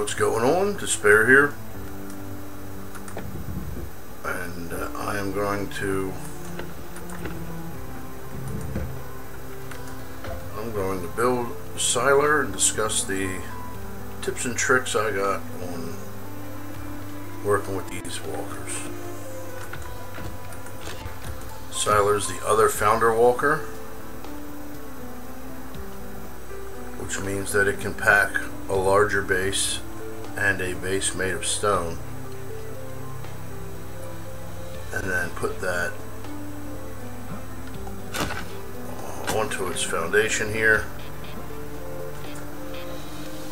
What's going on? Despair here, and I am going to build a Siler and discuss the tips and tricks I got on working with these walkers. Siler is the other founder walker, which means that it can pack a larger base and a base made of stone, and then put that onto its foundation here,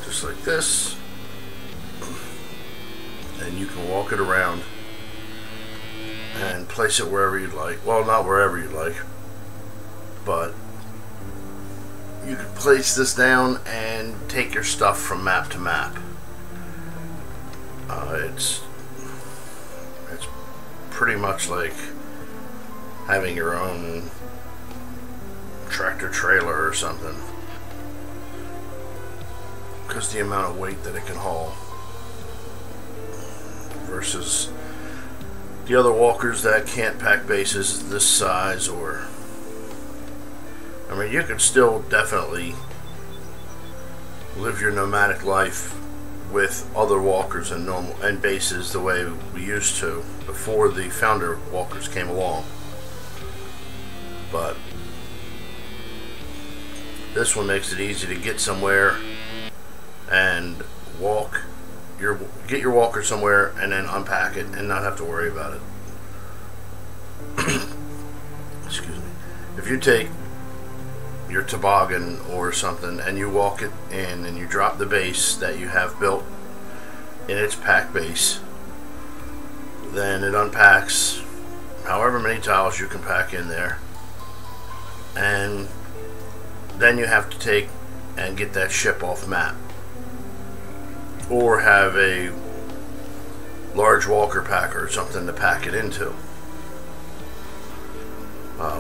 just like this, and you can walk it around and place it wherever you'd like. Well, not wherever you'd like, but you can place this down and take your stuff from map to map. It's pretty much like having your own tractor trailer or something, because the amount of weight that it can haul versus the other walkers that can't pack bases this size. Or I mean, you can still definitely live your nomadic life with other walkers and bases the way we used to before the founder walkers came along, but this one makes it easy to get somewhere and get your walker somewhere and then unpack it and not have to worry about it. Excuse me. If you take your toboggan or something and you walk it in and you drop the base that you have built in its pack base, then it unpacks however many tiles you can pack in there, and then you have to take and get that ship off map, or have a large walker packer or something to pack it into.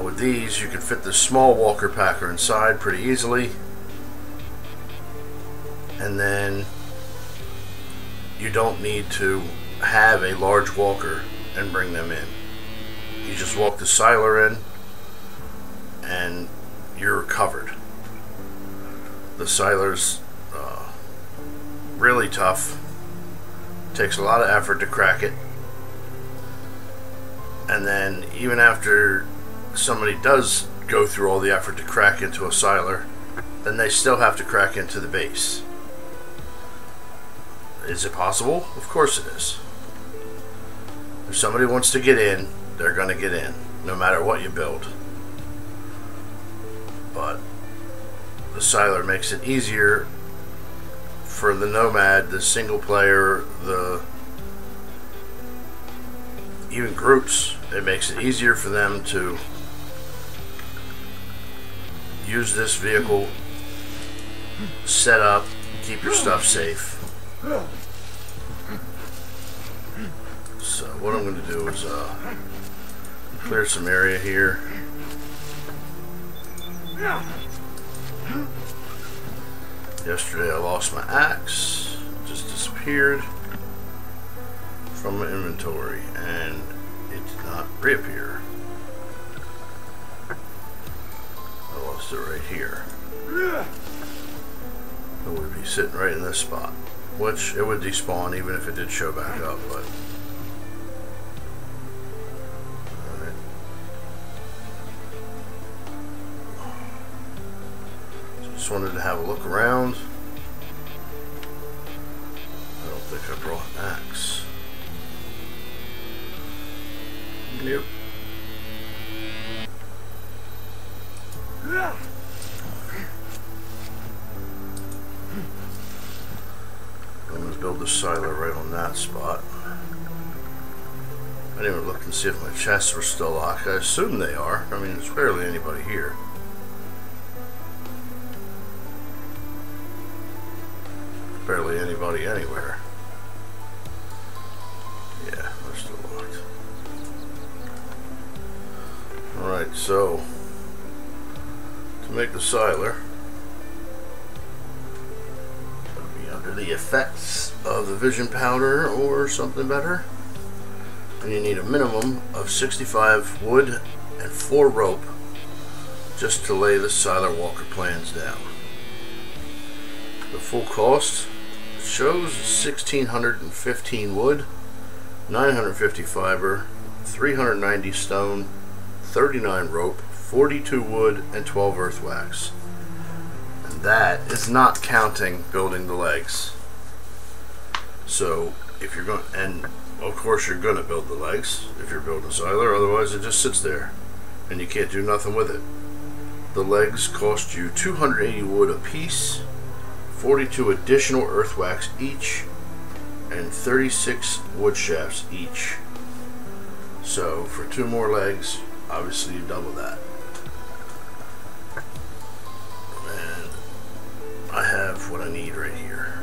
With these, you can fit the small walker packer inside pretty easily, and then you don't need to have a large walker and bring them in. You just walk the Siler in and you're covered. The Siler's really tough. Takes a lot of effort to crack it, and then even after somebody does go through all the effort to crack into a Siler, then they still have to crack into the base. Is it possible? Of course it is. If somebody wants to get in, they're going to get in, no matter what you build. But the Siler makes it easier for the nomad, the single player, even groups. It makes it easier for them to use this vehicle, set up, keep your stuff safe. So what I'm going to do is clear some area here. Yesterday I lost my axe. It just disappeared from my inventory and it did not reappear. I lost it right here. It would be sitting right in this spot, which it would despawn even if it did show back up, but alright. So just wanted to have a look around. I don't think I brought an axe. Yep. I'm going to build the Siler right on that spot. I didn't even look and see if my chests were still locked. I assume they are. I mean, there's barely anybody here. Barely anybody anywhere. Yeah, they're still locked. Alright, so to make the Siler, it'll be under the effects of the vision powder or something better, and you need a minimum of 65 wood and 4 rope just to lay the Seiler Walker plans down. The full cost shows 1,615 wood, 950 fiber, 390 stone, 39 rope, 42 wood, and 12 earth wax. And that is not counting building the legs. So if you're going, and of course you're going to build the legs if you're building a Seiler, otherwise it just sits there and you can't do nothing with it. The legs cost you 280 wood a piece, 42 additional earth wax each, and 36 wood shafts each. So for 2 more legs, obviously you double that. And I have what I need right here.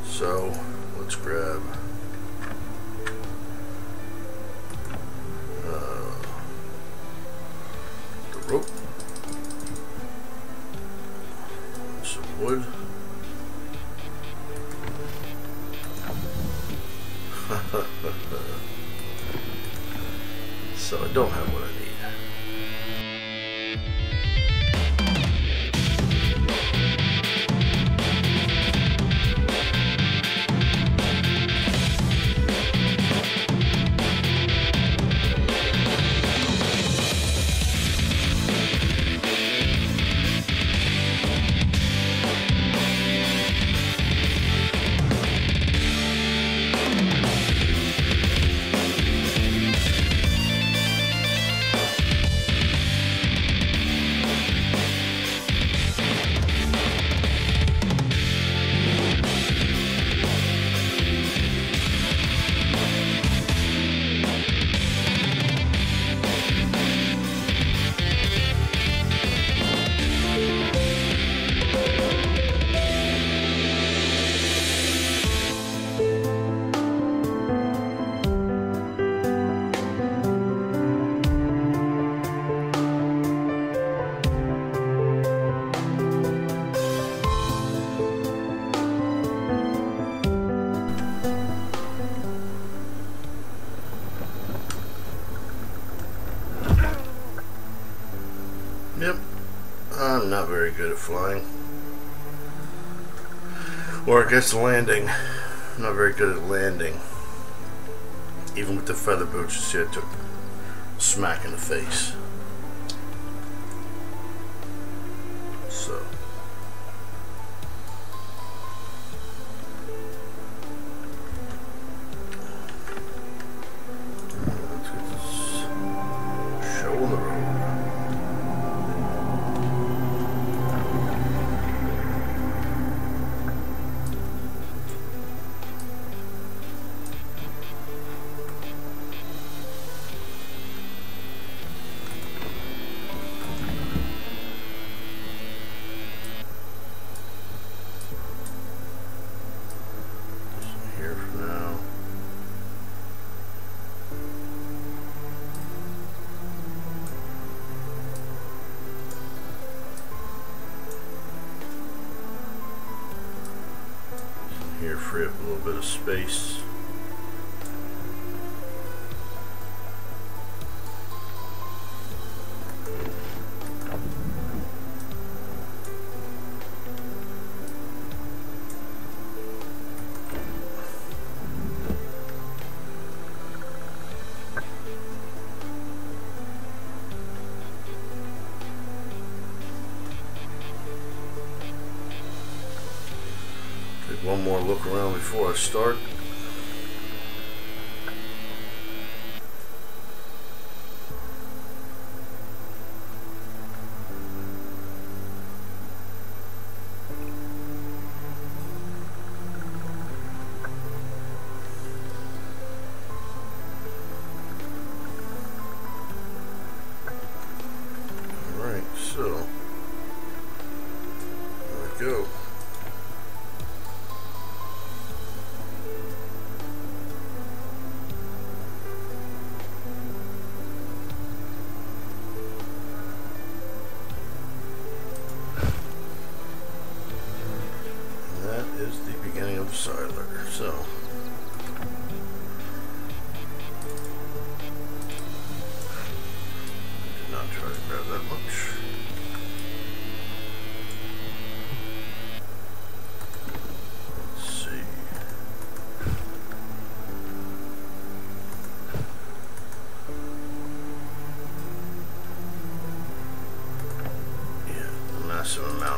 So let's grab the rope, some wood. So I don't have what I need. Yep, I'm not very good at flying. Or I guess landing. I'm not very good at landing. Even with the feather boots, you see I took a smack in the face. So. Let's get this show on the road. Here, free up a little bit of space. One more look around before I start. Alright, so there we go.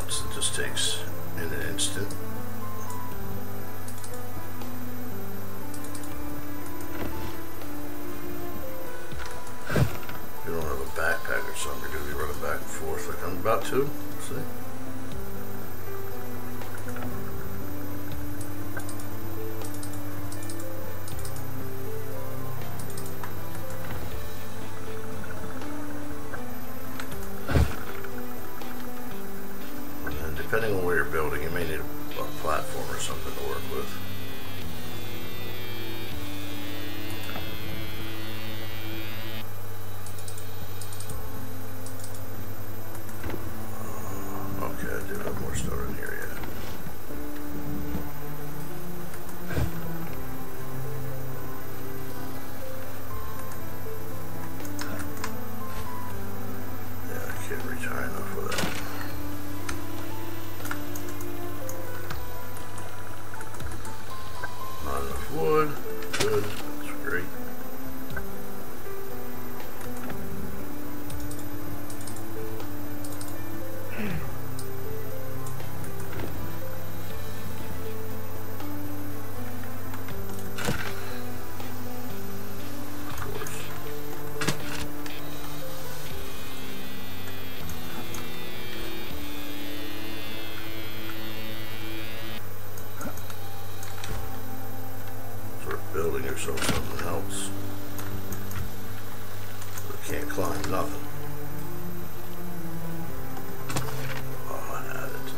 once. It just takes in an instant. You don't have a backpack or something, you're going to be running back and forth like I'm about to. See? Depending on where you're building, you may need a platform or something to work with. Okay, I do have more stuff in here yet. Yeah, I can't reach high enough with that. Wood, good, that's great. Of course. Building yourself something else. You can't climb nothing. Oh, I had it.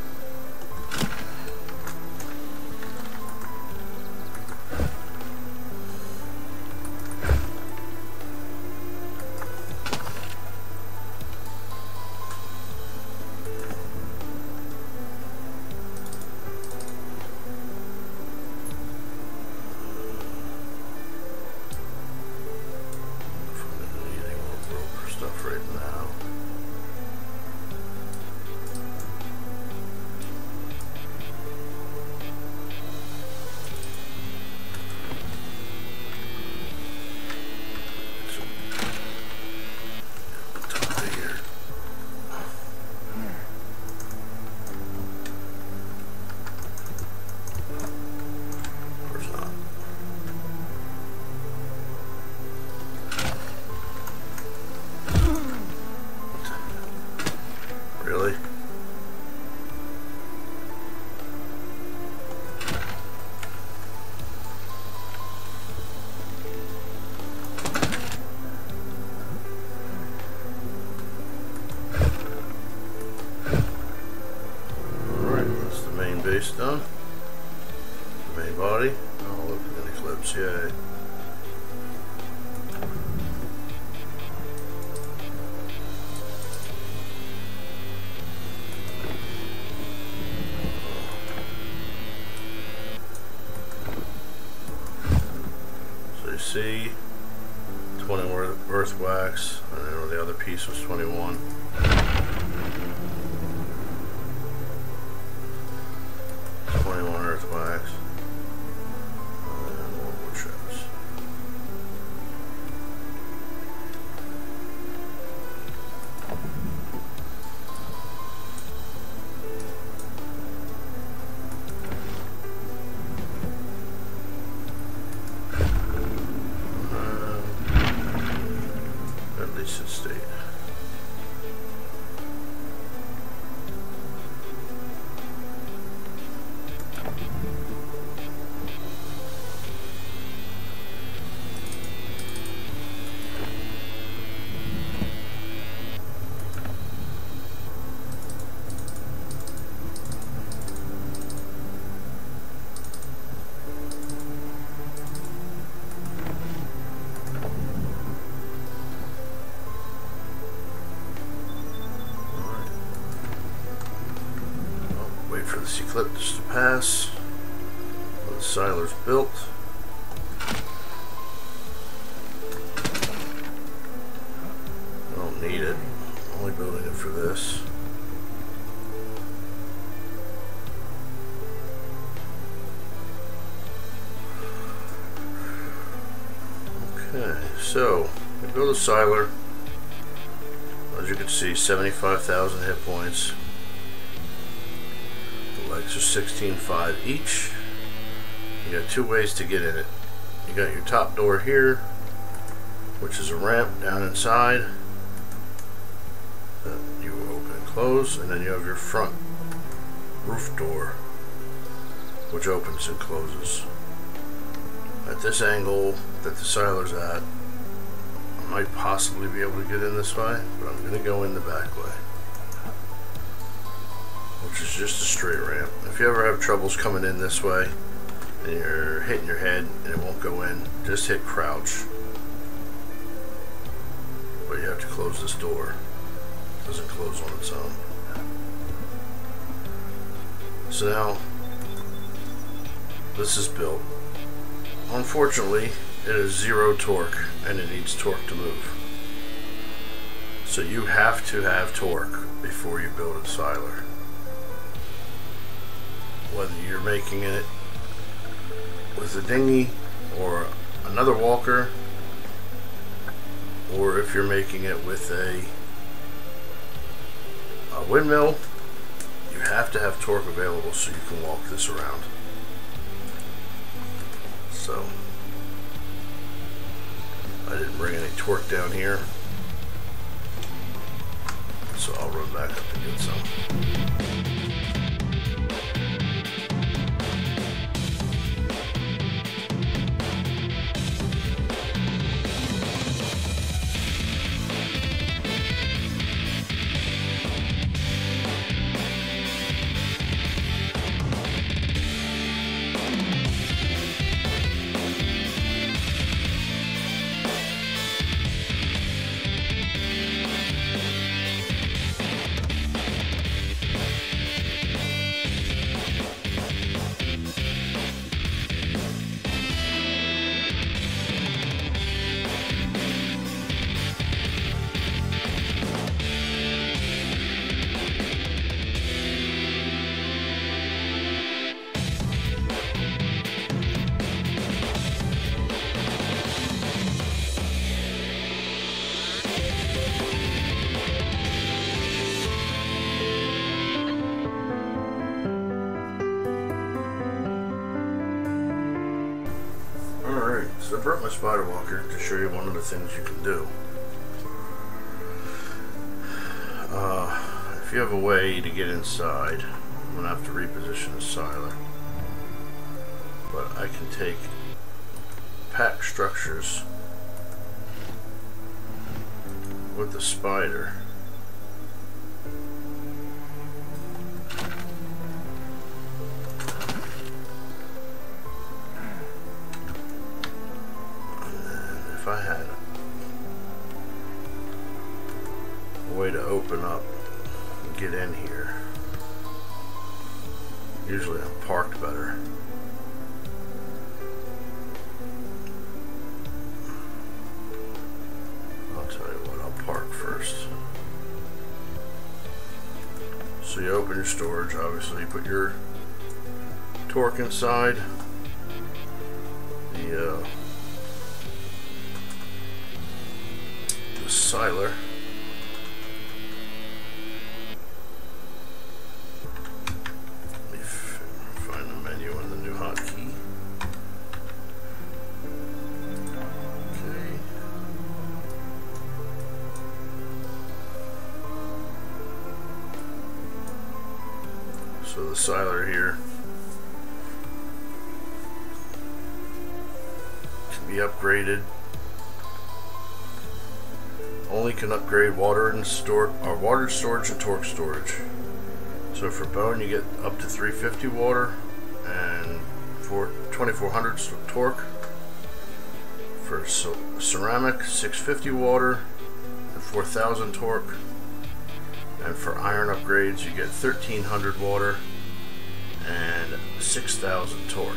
Right now. Really? Alright, that's the main base done. The main body. Oh, look at an eclipse, yay. See, 20 earth wax, and then the other piece was 21. 21 earth wax, and more wood shreds. State. For this eclipse to pass. The siler's built. I don't need it. I'm only building it for this. Okay, so we build a siler. As you can see, 75,000 hit points. Legs are 16.5 each. You got 2 ways to get in it. You got your top door here, which is a ramp down inside that you open and close, and then you have your front roof door, which opens and closes. At this angle that the siler's at, I might possibly be able to get in this way, but I'm going to go in the back way, which is just a straight ramp. If you ever have troubles coming in this way and you're hitting your head and it won't go in, just hit crouch. But you have to close this door. It doesn't close on its own. So now this is built. Unfortunately, it is 0 torque and it needs torque to move. So you have to have torque before you build a siler. Whether you're making it with a dinghy or another walker, or if you're making it with a windmill, you have to have torque available so you can walk this around. So I didn't bring any torque down here, so I'll run back up and get some. So I brought my spider walker to show you one of the things you can do. If you have a way to get inside, I'm going to have to reposition the siler. But I can take pack structures with the spider. If I had a way to open up and get in here, usually I'm parked better. I'll tell you what, I'll park first. So you open your storage, obviously you put your torque inside. The siler. Let me find the menu on the new hotkey. Okay. So the siler here can be upgraded. Only can upgrade water storage and torque storage. So for bone you get up to 350 water and 2400 torque. For ceramic, 650 water and 4000 torque. And for iron upgrades you get 1300 water and 6000 torque.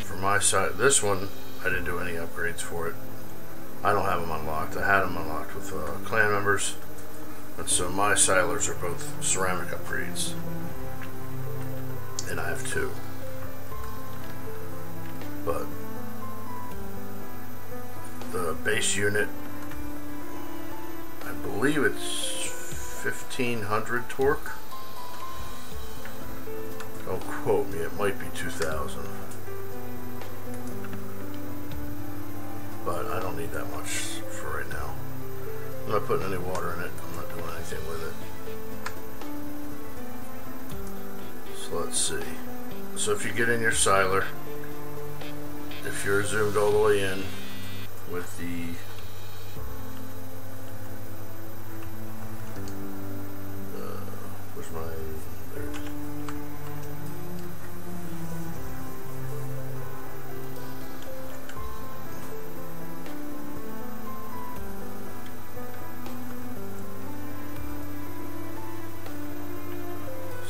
For my side, this one I didn't do any upgrades for it. I don't have them unlocked. I had them unlocked with clan members, and so my silers are both ceramic upgrades, and I have 2. But the base unit, I believe it's 1500 torque, quote me, it might be 2,000. But I don't need that much for right now. I'm not putting any water in it. I'm not doing anything with it. So let's see. So if you get in your siler, if you're zoomed all the way in with the where's my, there it is.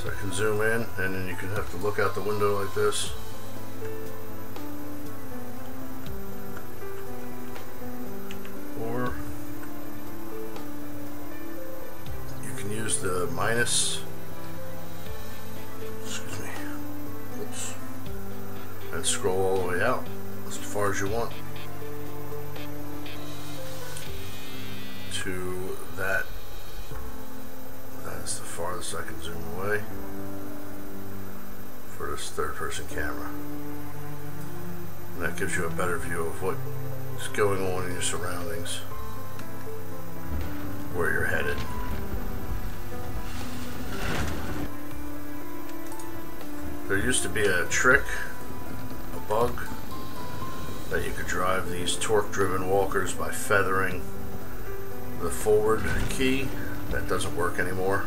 So I can zoom in, and then you can have to look out the window like this. Or you can use the minus, excuse me, oops, and scroll all the way out as far as you want to that. That's the farthest I can zoom away for this third-person camera. And that gives you a better view of what is going on in your surroundings, where you're headed. There used to be a trick, a bug, that you could drive these torque-driven walkers by feathering the forward key. That doesn't work anymore.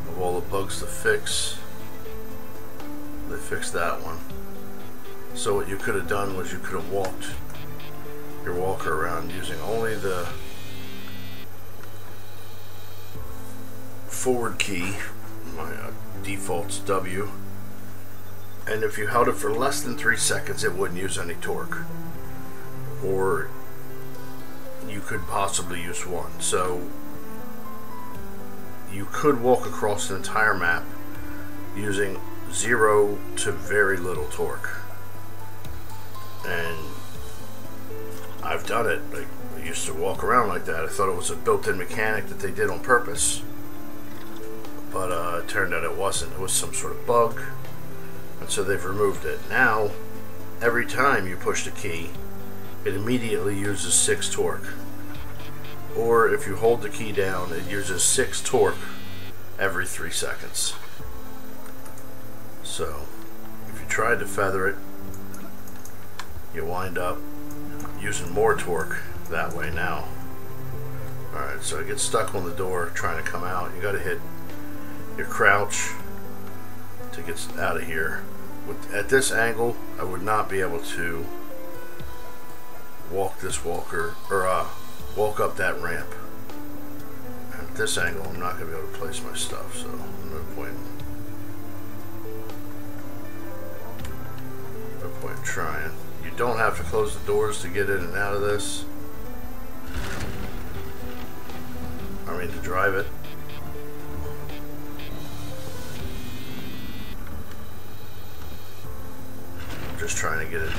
Of all the bugs to fix, they fixed that one. So what you could have done was you could have walked your walker around using only the forward key. My default's W. And if you held it for less than 3 seconds, it wouldn't use any torque. Or you could possibly use 1. So you could walk across the entire map using 0 to very little torque. And I've done it. Like, I used to walk around like that. I thought it was a built-in mechanic that they did on purpose, but it turned out it wasn't. It was some sort of bug, and so they've removed it. Now every time you push the key, it immediately uses 6 torque. Or if you hold the key down, it uses 6 torque every 3 seconds. So if you tried to feather it, you wind up using more torque that way now. Alright, so I get stuck on the door trying to come out. You gotta hit your crouch to get out of here. At this angle, I would not be able to walk this walker, or walk up that ramp. And at this angle, I'm not going to be able to place my stuff, so no point in trying. You don't have to close the doors to get in and out of this. I mean, to drive it. I'm just trying to get it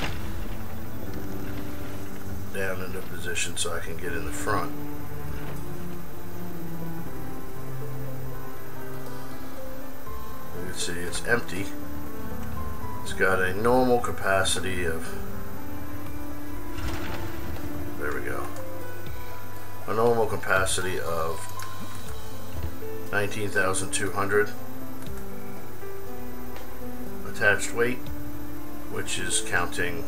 down into position so I can get in the front. You can see it's empty. It's got a normal capacity of, there we go, a normal capacity of 19,200 attached weight, which is counting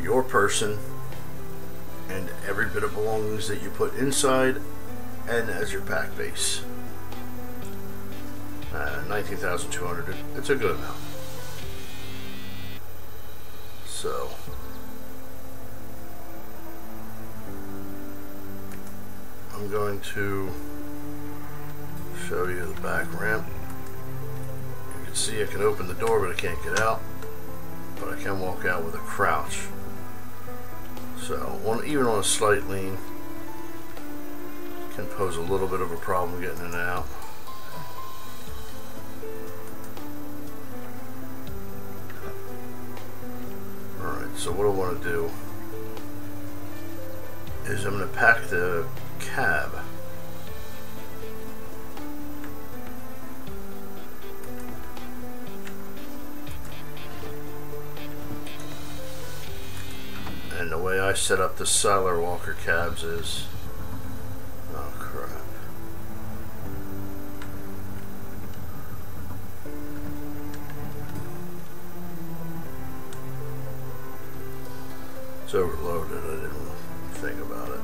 your person and every bit of belongings that you put inside and as your pack base. 19,200, it's a good amount. So I'm going to show you the back ramp. You can see I can open the door, but I can't get out. But I can walk out with a crouch. So even on a slight lean, can pose a little bit of a problem getting in and out. Alright, so what I want to do is I'm going to pack the cab way I set up the Siler Walker cabs is, oh crap. It's overloaded, I didn't think about it.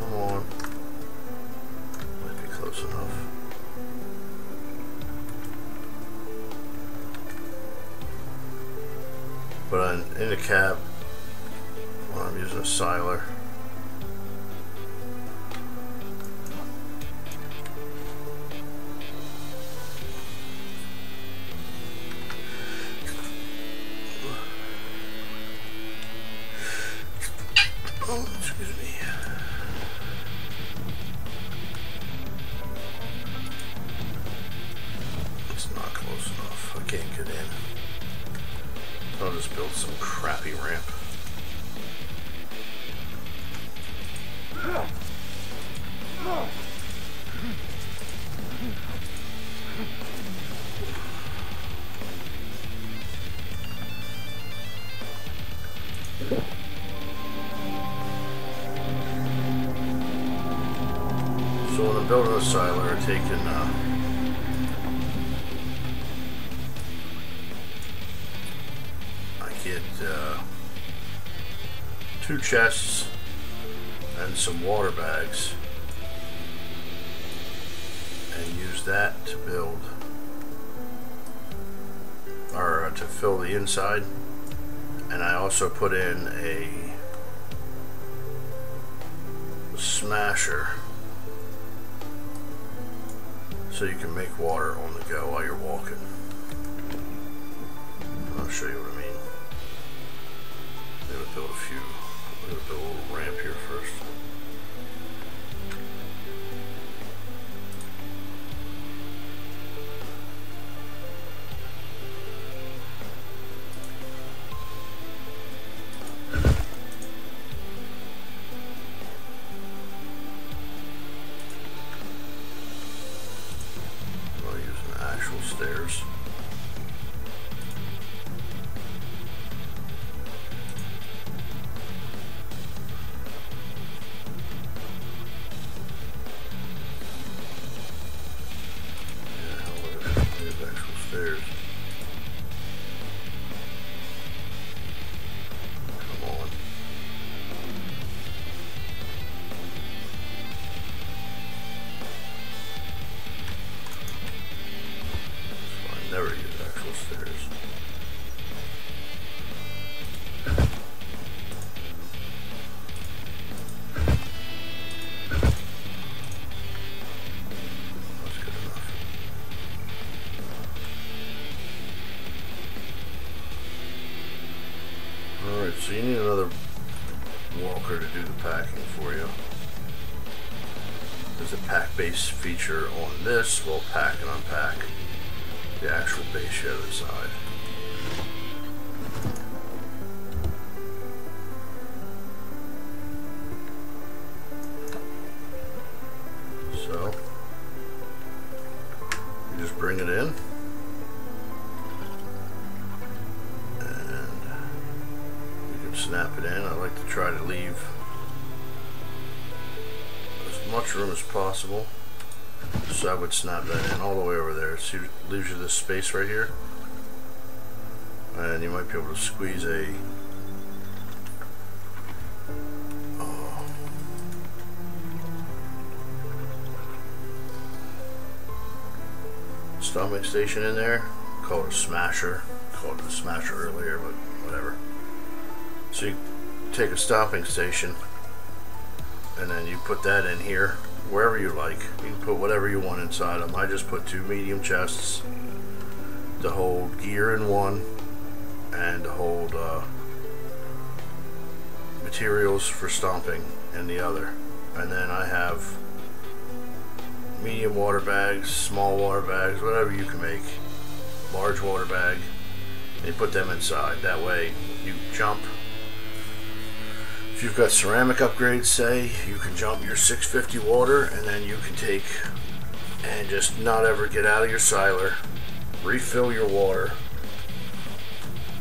Come on. Might be close enough. But in the cab, well, I'm using a Siler. Oh, excuse me. It's not close enough. I can't get in. I'll just build some crappy ramp. So when I'm building a Siler, I'm taking I get 2 chests and some water bags, and use that to build, or to fill the inside. And I also put in a smasher so you can make water on the go while you're walking. I'll show you what I mean. I'm gonna build a little ramp here first. Stairs. Yeah, there's actual stairs. Come on. Never use actual stairs. That's good enough. Alright, so you need another walker to do the packing for you. There's a pack base feature on this. We'll pack and unpack the actual base shed inside. So you just bring it in, and you can snap it in. I like to try to leave as much room as possible. So I would snap that in all the way over there. So it leaves you this space right here. And you might be able to squeeze a stomach station in there. Call it a smasher. Called it a smasher earlier, but whatever. So you take a stopping station and then you put that in here. Wherever you like. You can put whatever you want inside them. I just put 2 medium chests to hold gear in one and to hold materials for stomping in the other. And then I have medium water bags, small water bags, whatever you can make. Large water bag. And you put them inside. That way you jump If you've got ceramic upgrades, say, you can jump your 650 water, and then you can take and just not ever get out of your siler, refill your water,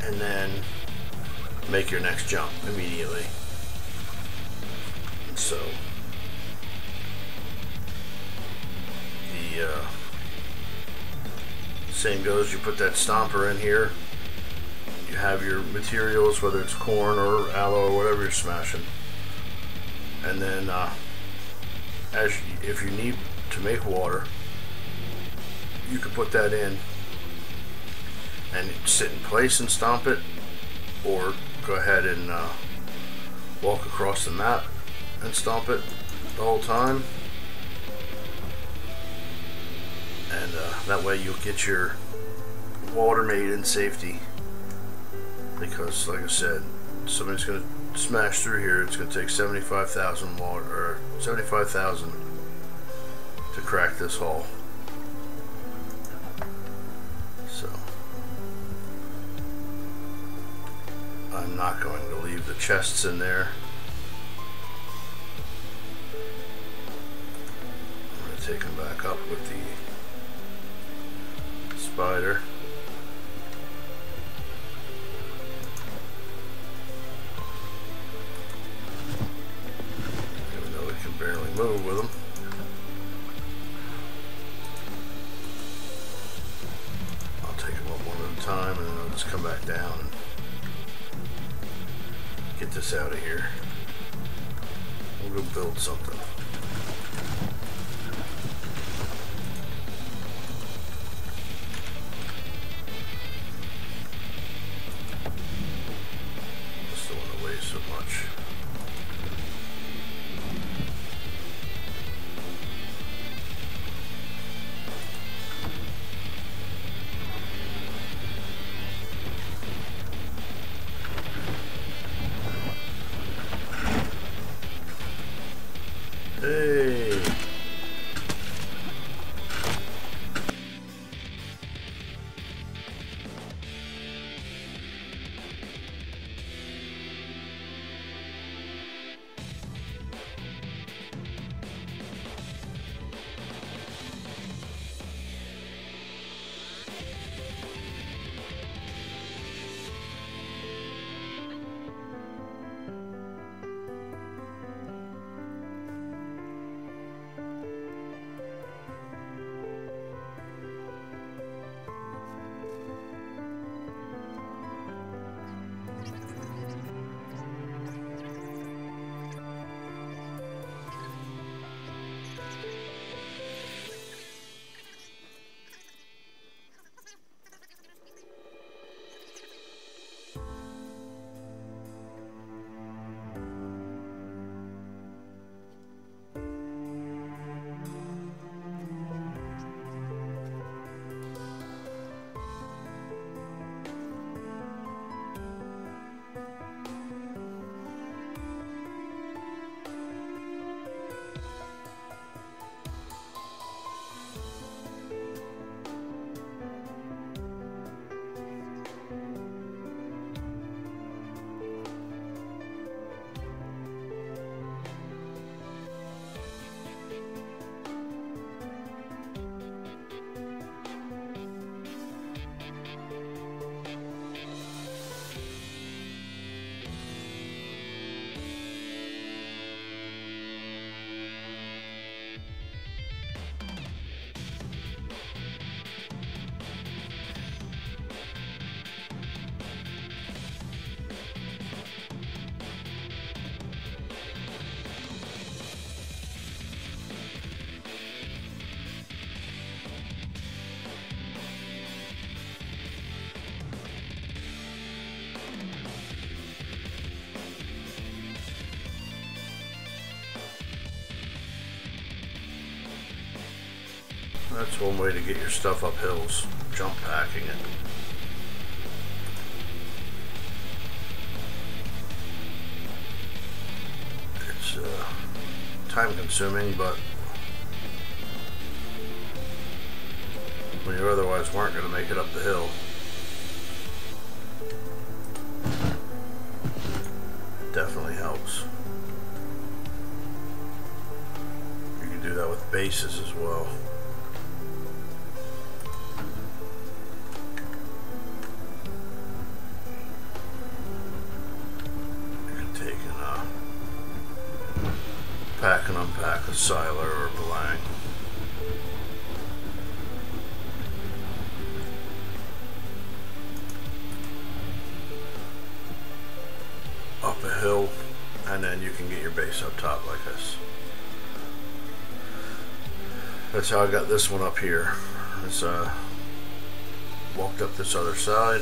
and then make your next jump immediately. So the same goes, you put that stomper in here, you have your materials, whether it's corn or aloe or whatever you're smashing, and then if you need to make water, you can put that in and sit in place and stomp it, or go ahead and walk across the map and stomp it the whole time, and that way you'll get your water made in safety, because like I said, somebody's going to smash through here. It's going to take 75,000 water, or 75,000 to crack this hull. So I'm not going to leave the chests in there. I'm going to take them back up with the spider. Even though we can barely move with them. I'll take them up one at a time, and then I'll just come back down and get this out of here. We'll go build something. Just don't want to waste so much. Hey. That's one way to get your stuff up hills, jump packing it. It's time consuming, but when you otherwise weren't going to make it up the hill. definitely helps. You can do that with bases as well. You can take and pack and unpack a Siler or a Belang. Up a hill, and then you can get your base up top like this. That's how I got this one up here. It's walked up this other side,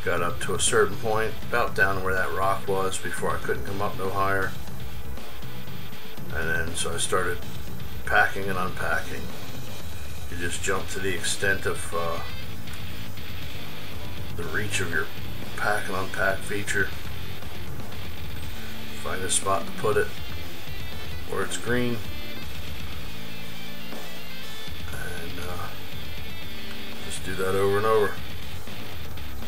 got up to a certain point, about down where that rock was before I couldn't come up no higher, and then so I started packing and unpacking. You just jump to the extent of the reach of your pack and unpack feature. Find a spot to put it where it's green, and just do that over and over.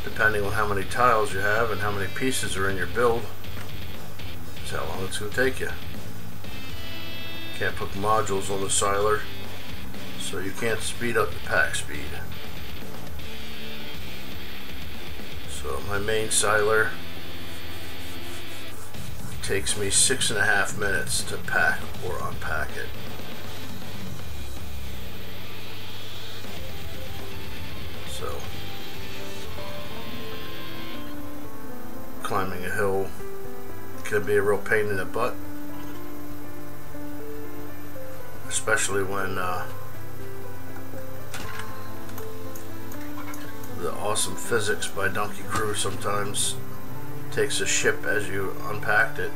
Depending on how many tiles you have and how many pieces are in your build, is how long it's going to take you. Can't put modules on the Siler, so you can't speed up the pack speed. So my main Siler takes me 6.5 minutes to pack or unpack it. So climbing a hill can be a real pain in the butt, especially when the awesome physics by Donkey Crew sometimes takes a ship as you unpacked it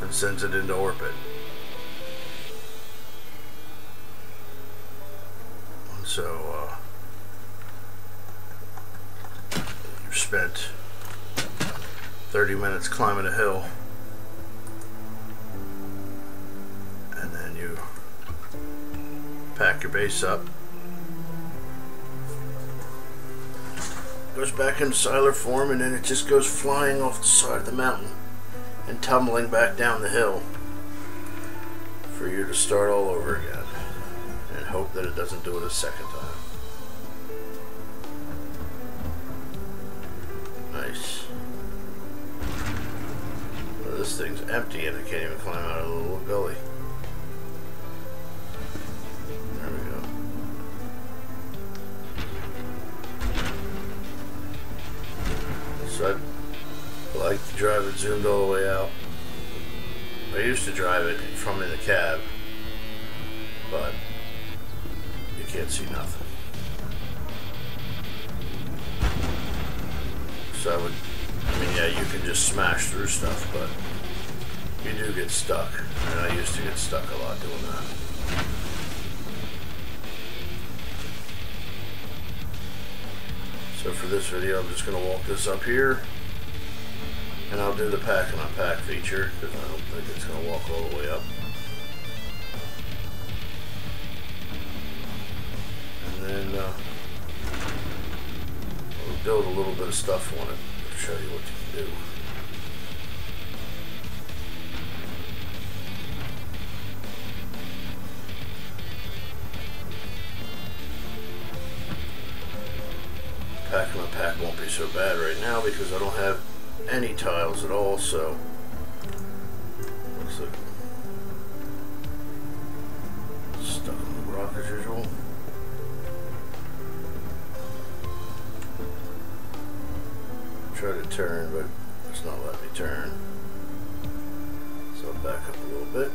and sends it into orbit. And so you've spent 30 minutes climbing a hill, and then you pack your base up, goes back in Siler form, and then it just goes flying off the side of the mountain and tumbling back down the hill for you to start all over again and hope that it doesn't do it a second time. Nice. Well, this thing's empty and I can't even climb out of the little gully. There we go. So I like to drive it zoomed all the way out. I used to drive it from in the cab, but you can't see nothing. So I mean, yeah, you can just smash through stuff, but you do get stuck. And I used to get stuck a lot doing that. So for this video, I'm just going to walk this up here, and I'll do the pack and unpack feature, because I don't think it's going to walk all the way up. And then we'll build a little bit of stuff on it to show you what you can do. Pack and unpack won't be so bad right now because I don't have any tiles at all, so looks like stuck on the rock as usual. Try to turn, but it's not letting me turn, so I'll back up a little bit.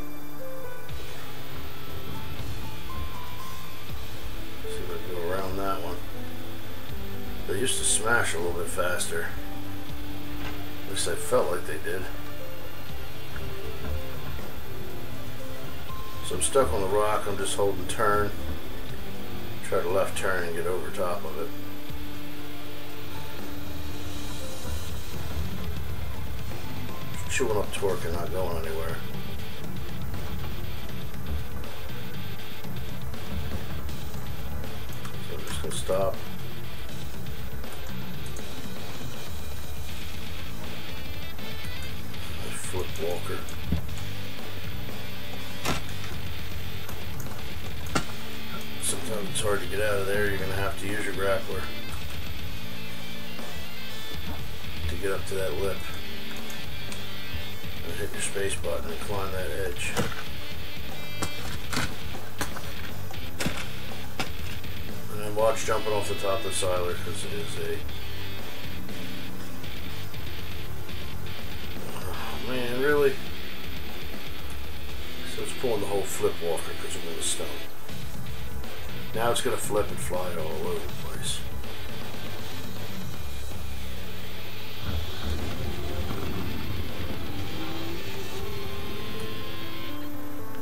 See if I can go around that one. They used to smash a little bit faster. At least I felt like they did. So I'm stuck on the rock. I'm just holding turn. Try to left turn and get over top of it. Just chewing up torque and not going anywhere. So I'm just going to stop. walker. Sometimes it's hard to get out of there. You're going to have to use your grappler to get up to that lip. And hit your space button and climb that edge. And then watch jumping off the top of the siler, because it is a... Oh man, really? So it's pulling the whole flip walker because I'm in the stone. Now it's going to flip and fly all over the place.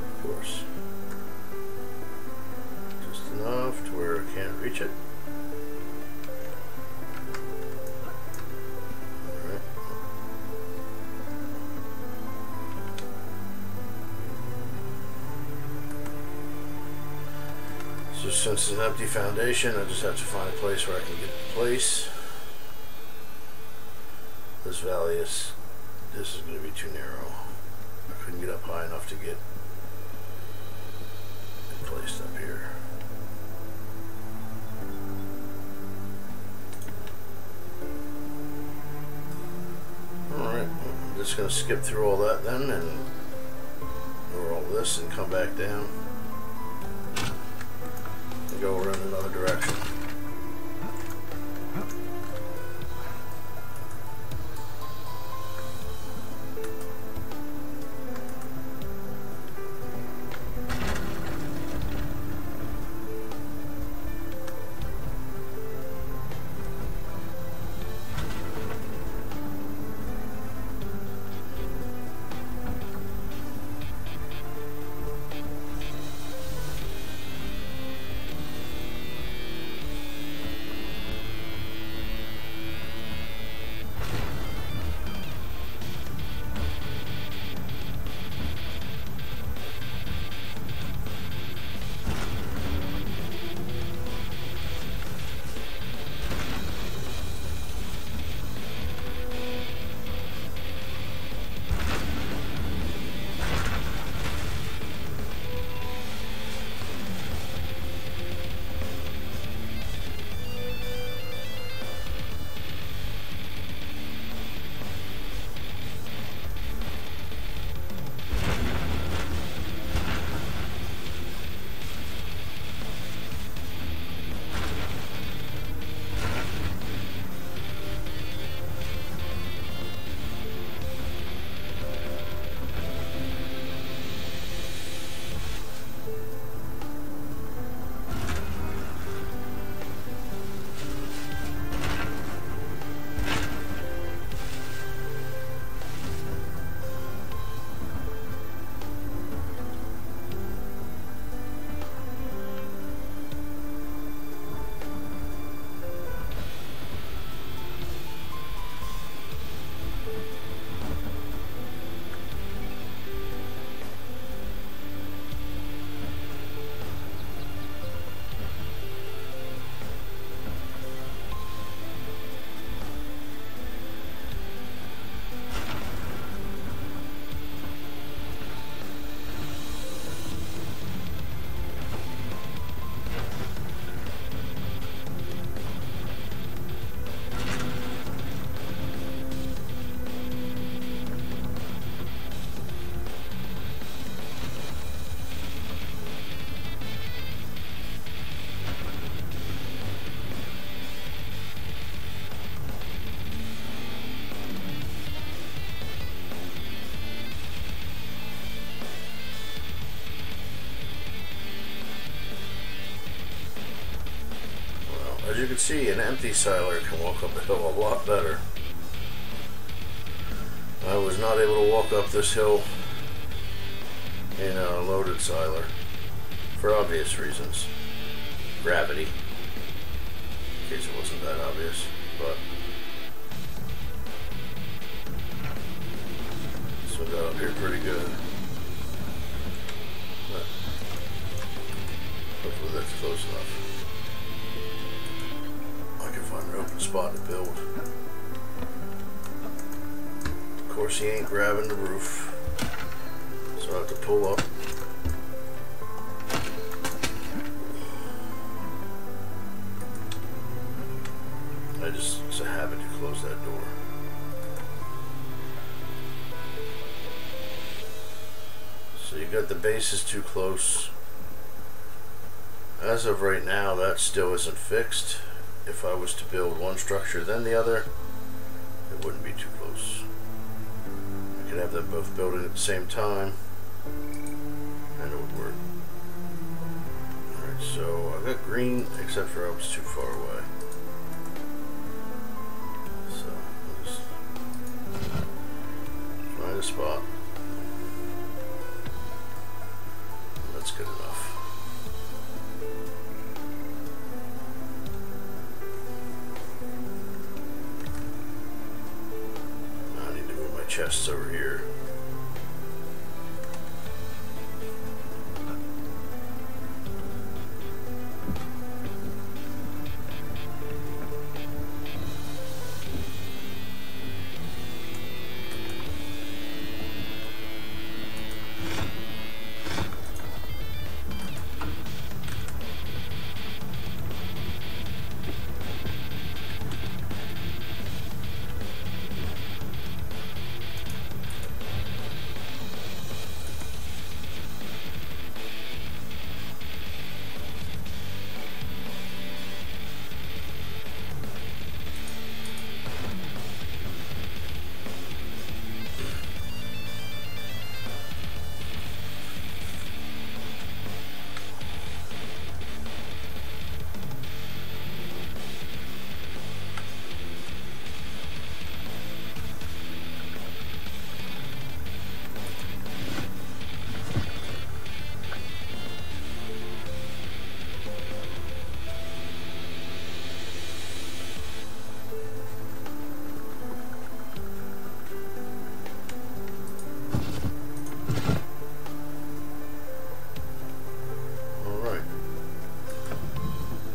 Of course. Just enough to where I can't reach it. Alright. So since it's an empty foundation, I just have to find a place where I can get it in place. This valley is, this is going to be too narrow. I couldn't get up high enough to get it placed up here. Alright, I'm just going to skip through all that then and over all this and come back down. Go around another direction. As you can see, an empty siler can walk up the hill a lot better. I was not able to walk up this hill in a loaded siler for obvious reasons. Gravity, in case it wasn't that obvious, but this one got up here pretty good. But hopefully that's close enough. I can find an open spot to build. Of course, he ain't grabbing the roof, so I have to pull up. It's a habit to close that door. So you got the bases too close. As of right now, that still isn't fixed. If I was to build one structure then the other, it wouldn't be too close. I could have them both building at the same time, and it would work. Alright, so I got green, except for I was too far away. So I'll just find a spot. That's good enough. I need to move my chests over here.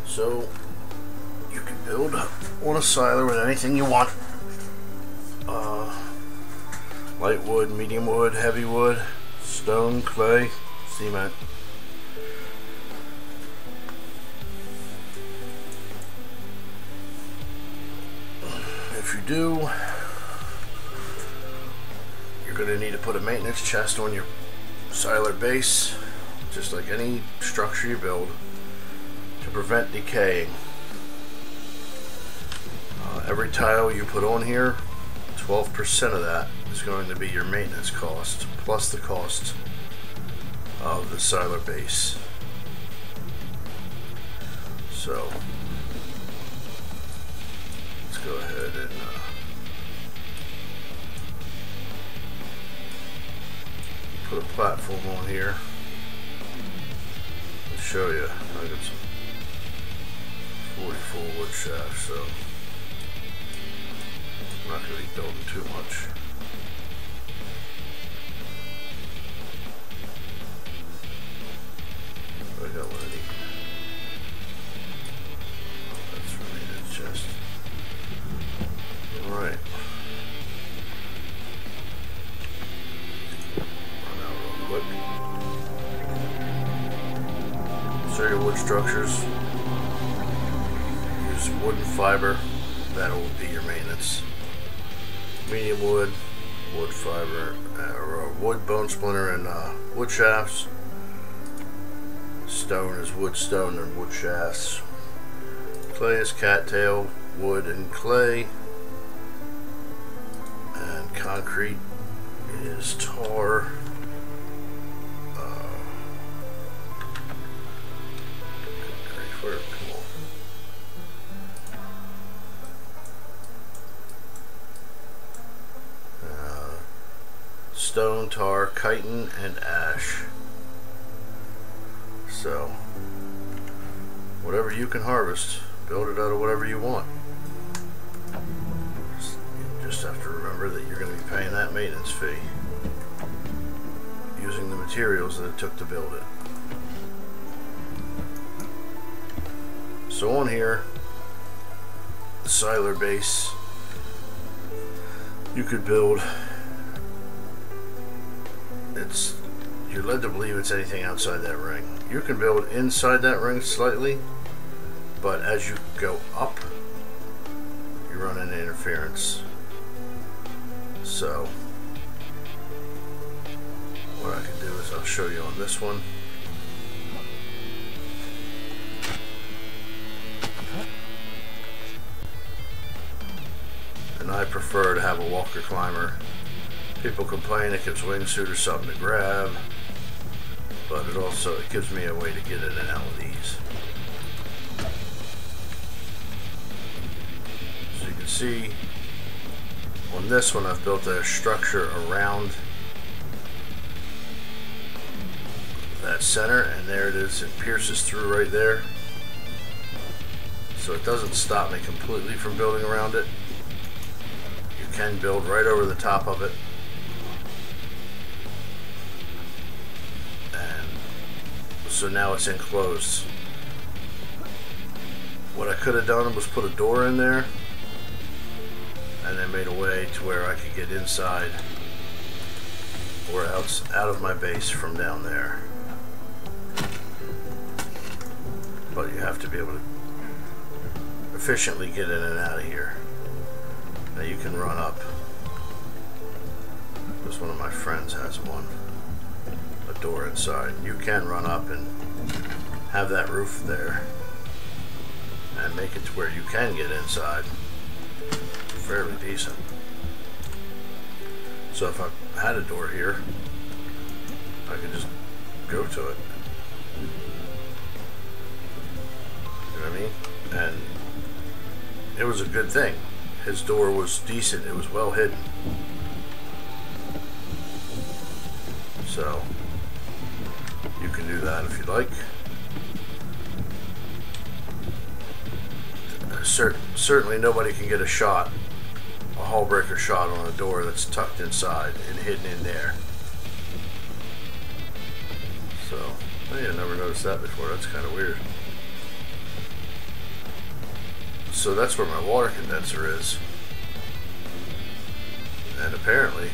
So you can build on a siler with anything you want. Light wood, medium wood, heavy wood, stone, clay, cement. If you do, you're going to need to put a maintenance chest on your siler base, just like any structure you build, to prevent decaying. Every tile you put on here, 12% of that is going to be your maintenance cost, plus the cost of the siler base. So let's go ahead and put a platform on here. I'll show you. I got some 44 wood shafts, so I'm not going to be building too much. I got what I need. Oh, that's really good chest. Alright. Run out real quick. So your wood structures. Use wood and fiber. That'll be your maintenance. Medium wood, wood fiber, or wood bone splinter and wood shafts. Stone is wood, stone, and wood shafts. Clay is cattail, wood, and clay. And concrete is tar. Stone, tar, chitin, and ash. So, whatever you can harvest, build it out of whatever you want. You just have to remember that you're going to be paying that maintenance fee using the materials that it took to build it. So on here, the siler base, you could build you're led to believe it's anything outside that ring. You can build inside that ring slightly, but as you go up, you run into interference. So what I can do is I'll show you on this one. And I prefer to have a walker climber. People complain it gives wingsuit or something to grab, but it gives me a way to get in and out with ease. So you can see on this one I've built a structure around that center, and there it is. It pierces through right there. So it doesn't stop me completely from building around it. You can build right over the top of it. And so now it's enclosed. What I could have done was put a door in there and then made a way to where I could get inside or out of my base from down there. But you have to be able to efficiently get in and out of here. Now you can run up. This one of my friends has one. A door inside. You can run up and have that roof there and make it to where you can get inside fairly decent. So if I had a door here, I could just go to it. You know what I mean? And it was a good thing. His door was decent. It was well hidden. So you can do that if you'd like. Certainly nobody can get a hull breaker shot on a door that's tucked inside and hidden in there. So, I never noticed that before. That's kind of weird. So that's where my water condenser is. And apparently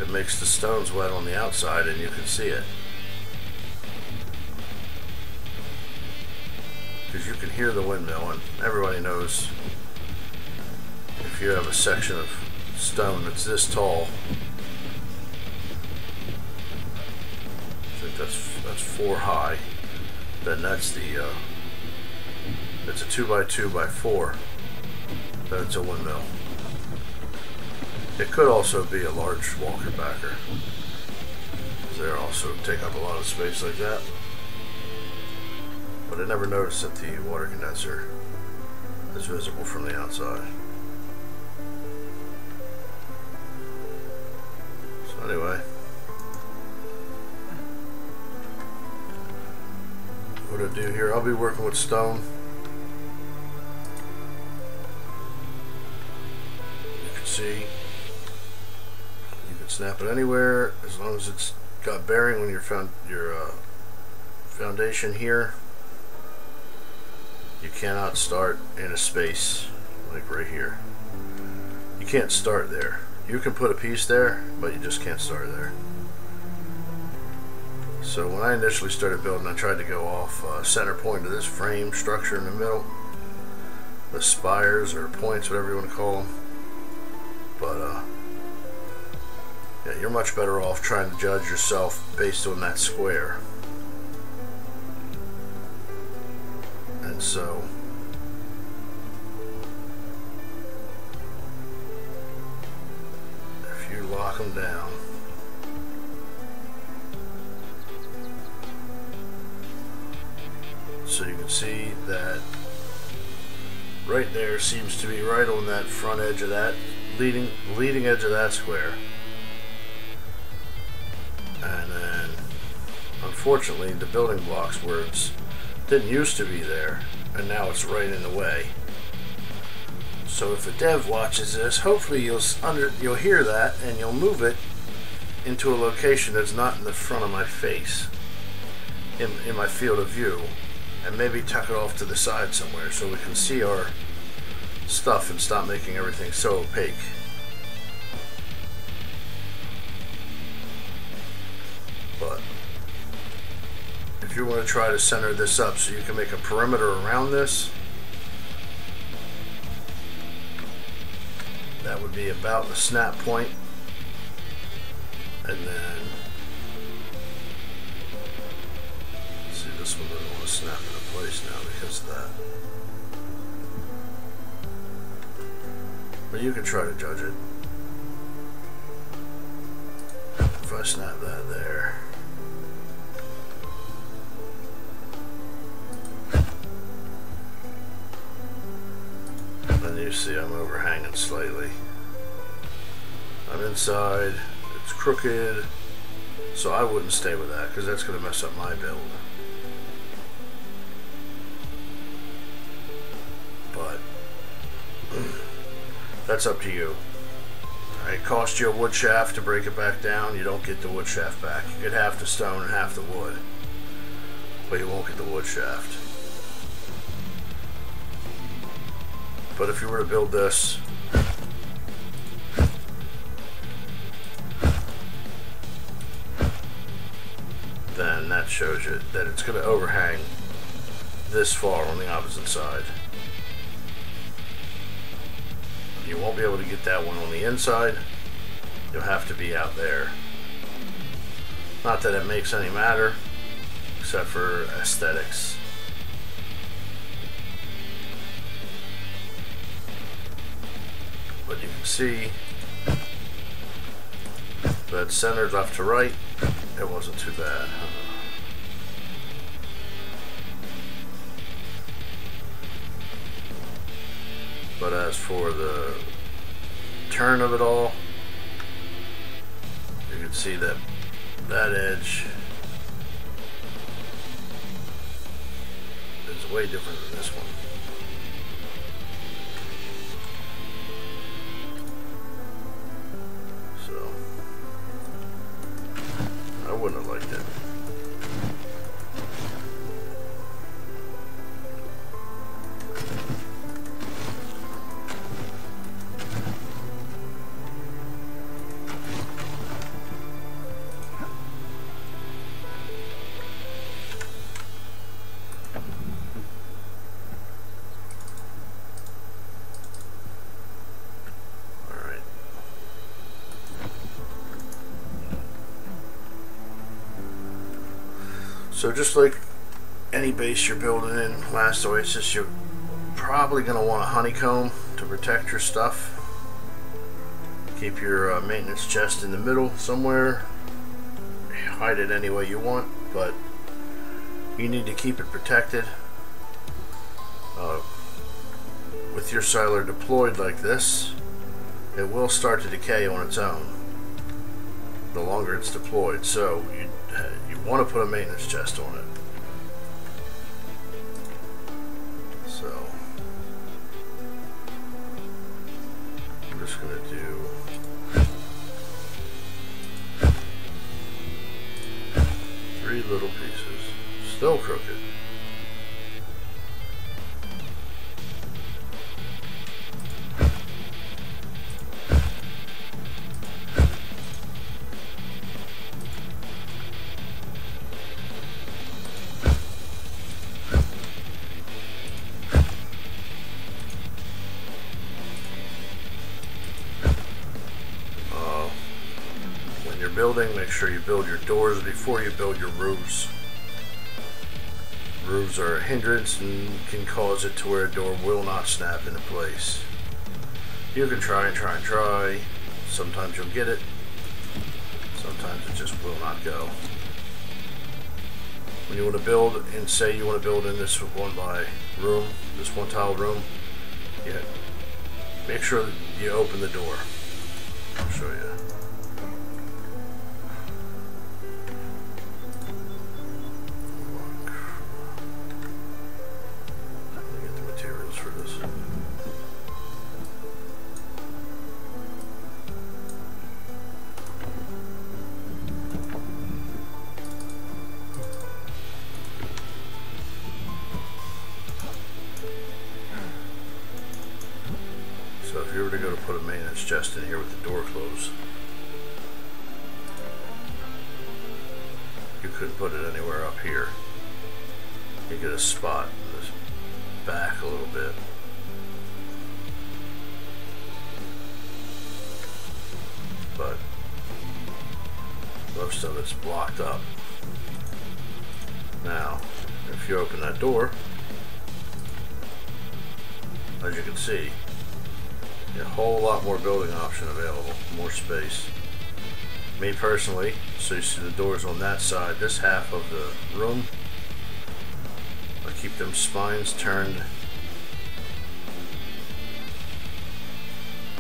it makes the stones wet on the outside and you can see it. Because you can hear the windmill, and everybody knows if you have a section of stone that's this tall, I think that's 4 high, then that's the it's a 2x2x4, then it's a windmill. It could also be a large walker backer. They also take up a lot of space like that. But I never noticed that the water condenser is visible from the outside. So anyway, what I do here, I'll be working with stone. You can see, you can snap it anywhere as long as it's got bearing on your foundation here. You cannot start in a space like right here. You can't start there. You can put a piece there, but you just can't start there. So when I initially started building, I tried to go off center point of this frame structure in the middle, the spires or points, whatever you want to call them. But yeah, you're much better off trying to judge yourself based on that square. And so if you lock them down, so you can see that right there seems to be right on that front edge of that leading edge of that square. And then unfortunately the building blocks where it's didn't used to be there, and now it's right in the way. So if a dev watches this, hopefully you'll hear that and you'll move it into a location that's not in the front of my face, in my field of view, and maybe tuck it off to the side somewhere so we can see our stuff and stop making everything so opaque. you want to try to center this up so you can make a perimeter around this. That would be about the snap point. And then, see, this one doesn't want to snap into place now because of that. But you can try to judge it. If I snap that there. Then you see I'm overhanging slightly. I'm inside, it's crooked, so I wouldn't stay with that because that's going to mess up my build. But that's up to you. It cost you a wood shaft to break it back down. You don't get the wood shaft back. You get half the stone and half the wood, but you won't get the wood shaft. But if you were to build this, then that shows you that it's going to overhang this far on the opposite side. You won't be able to get that one on the inside. You'll have to be out there. Not that it makes any matter, except for aesthetics. But you can see that centered left to right. It wasn't too bad. But as for the turn of it all, you can see that that edge is way different than this one. So I wouldn't have liked it. So just like any base you're building in Last Oasis, you're probably going to want a honeycomb to protect your stuff. Keep your maintenance chest in the middle somewhere. Hide it any way you want, but you need to keep it protected. With your Siler deployed like this, it will start to decay on its own the longer it's deployed, so you want to put a maintenance chest on it. So I'm just going to do three little pieces. Still crooked. Building, make sure you build your doors before you build your roofs. Roofs are a hindrance and can cause it to where a door will not snap into place. You can try and try and try. Sometimes you'll get it. Sometimes it just will not go. When you want to build, and say you want to build in this one by room, this one tile room, yeah, make sure that you open the door. I'll show you. So if you were to go to put a maintenance chest in here with the door closed, you couldn't put it anywhere up here. You get a spot in this back a little bit. But most of it's blocked up. Now, if you open that door, as you can see, a whole lot more building option available, more space. Me personally, so you see the doors on that side, this half of the room, I keep them spines turned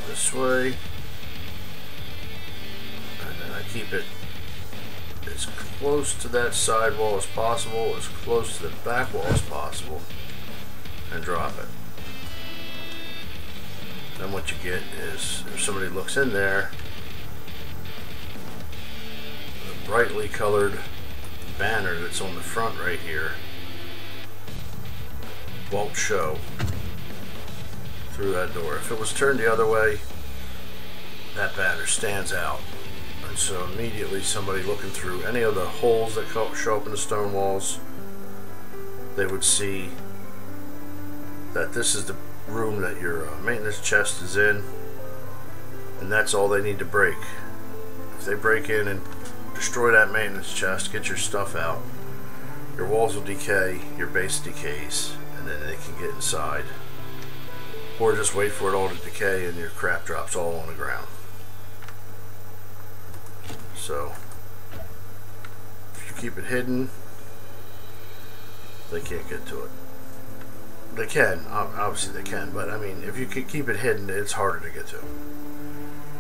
this way, and then I keep it as close to that side wall as possible, as close to the back wall as possible, and drop it. Then what you get is, if somebody looks in there, the brightly colored banner that's on the front right here won't show through that door. If it was turned the other way, that banner stands out. And so immediately somebody looking through any of the holes that show up in the stone walls, they would see that this is the room that your maintenance chest is in, and that's all they need to break. If they break in and destroy that maintenance chest, get your stuff out, your walls will decay, your base decays, and then they can get inside. Or just wait for it all to decay and your crap drops all on the ground. So if you keep it hidden, they can't get to it. They can, obviously they can, but I mean, if you could keep it hidden, it's harder to get to.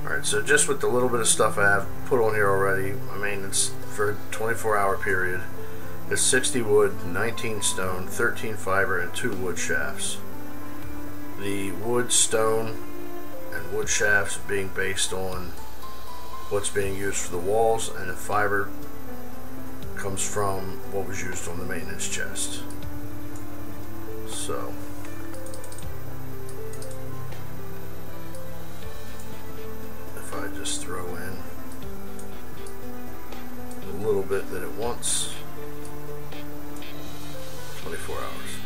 Alright, so just with the little bit of stuff I have put on here already, I mean, it's for a 24-hour period. It's 60 wood, 19 stone, 13 fiber, and 2 wood shafts. The wood, stone, and wood shafts being based on what's being used for the walls, and the fiber comes from what was used on the maintenance chest. So if I just throw in a little bit that it wants, 24 hours,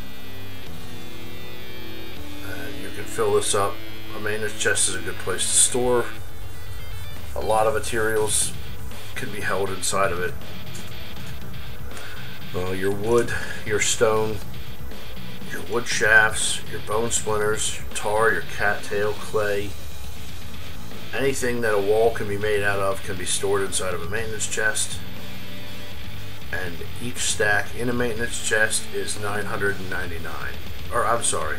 and you can fill this up. A maintenance chest is a good place to store. A lot of materials can be held inside of it. Your wood, your stone, your wood shafts, your bone splinters, your tar, your cattail, clay, anything that a wall can be made out of can be stored inside of a maintenance chest. And each stack in a maintenance chest is $999. Or I'm sorry,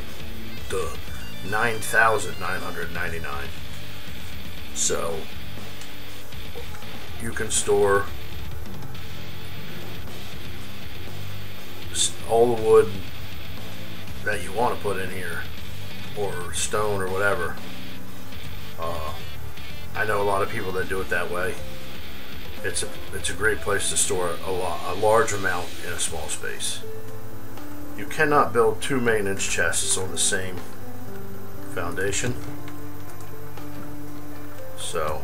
$9,999. So you can store all the wood that you want to put in here, or stone or whatever. I know a lot of people that do it that way. It's a great place to store a large amount in a small space. You cannot build 2 maintenance chests on the same foundation. So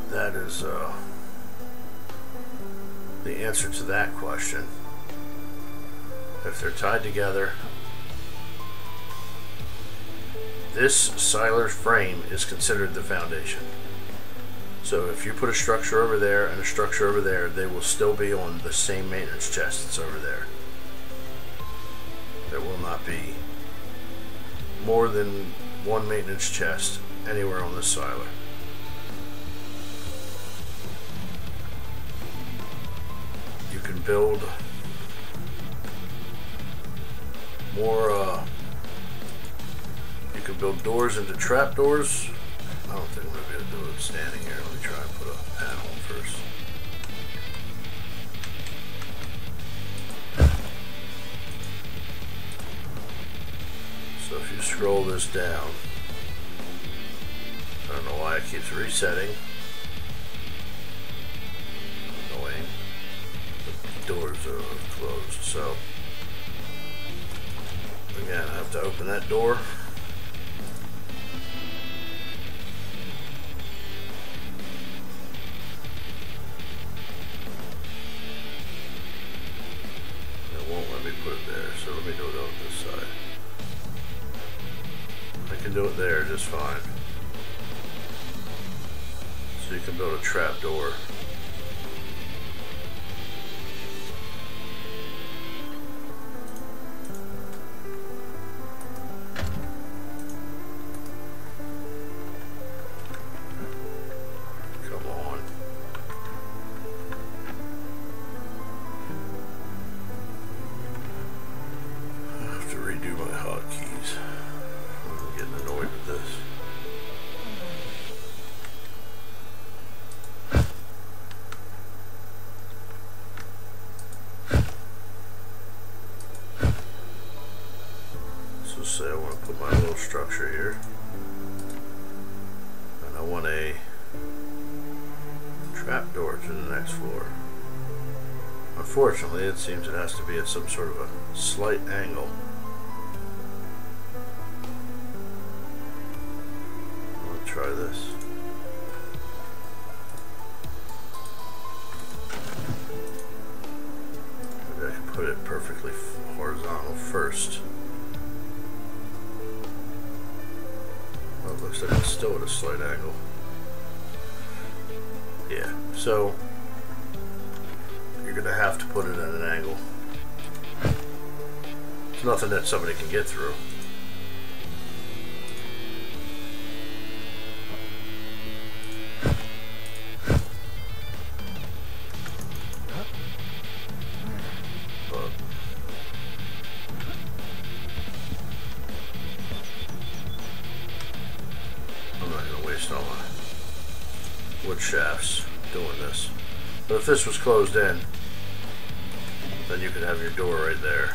that is the answer to that question. If they're tied together, this Siler frame is considered the foundation. So if you put a structure over there and a structure over there, they will still be on the same maintenance chest that's over there. There will not be more than one maintenance chest anywhere on this Siler. You can build more, you can build doors into trapdoors. I don't think I'm going to be able to do it standing here. Let me try and put a panel on first. So if you scroll this down, I don't know why it keeps resetting. Annoying. The doors are closed. So again, I have to open that door. do it there just fine. So you can build a trap door. Say I want to put my little structure here, and I want a trap door to the next floor. Unfortunately, it seems it has to be at some sort of a slight angle. I'll try this. Maybe I can put it perfectly horizontal first. Looks like it's still at a slight angle. Yeah, so you're gonna have to put it at an angle. It's nothing that somebody can get through. All my wood shafts doing this. But if this was closed in, then you could have your door right there.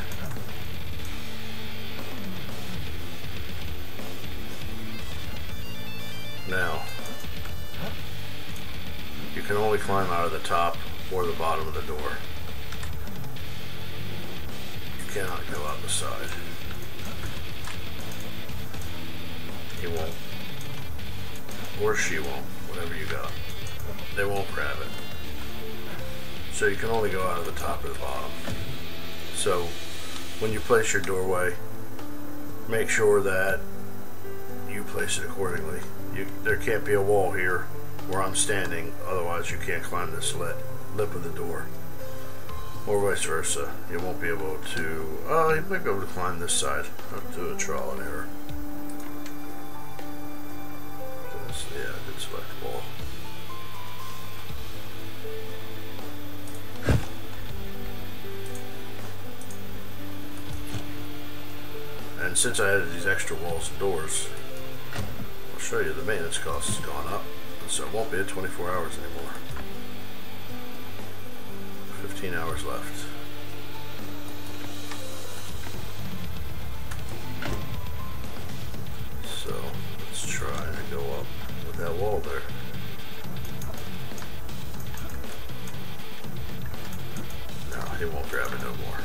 Now, you can only climb out of the top or the bottom of the door. You cannot go out the side. You won't. Or she won't, whatever you got. They won't grab it. So you can only go out of the top or the bottom. So when you place your doorway, make sure that you place it accordingly. There can't be a wall here where I'm standing, otherwise you can't climb this lip of the door. Or vice versa. You won't be able to, you might be able to climb this side. I'll do a trial and error. Yeah, I did select wall. And since I added these extra walls and doors, I'll show you the maintenance cost has gone up, so it won't be at 24 hours anymore. 15 hours left. So let's try to go up with that wall there. No, he won't grab it no more.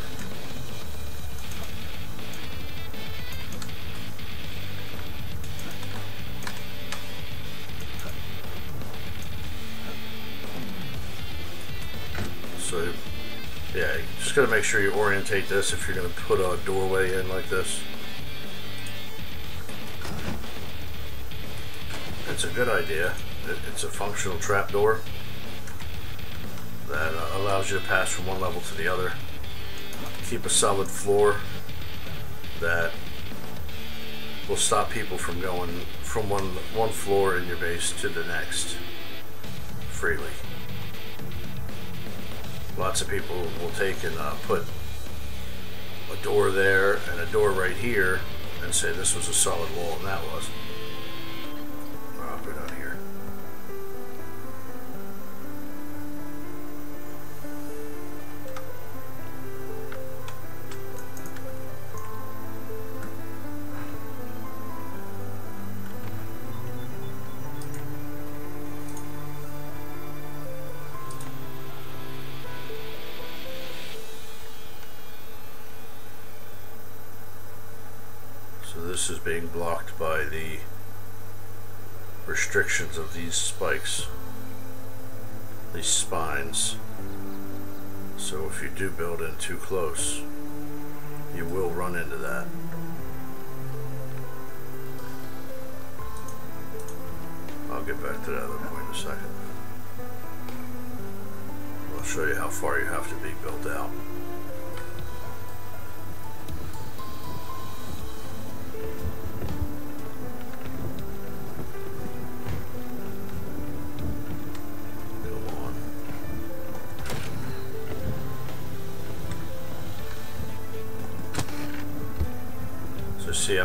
So, yeah, you just gotta make sure you orientate this if you're gonna put a doorway in like this. It's a good idea. It's a functional trapdoor that allows you to pass from one level to the other. Keep a solid floor that will stop people from going from one floor in your base to the next freely. Lots of people will take and put a door there and a door right here and say this was a solid wall, and that wasn't. I'll go down here. So this is being blocked by the restrictions of these spikes, these spines. So if you do build in too close, you will run into that. get back to that other point in a second. I'll show you how far you have to be built out. See,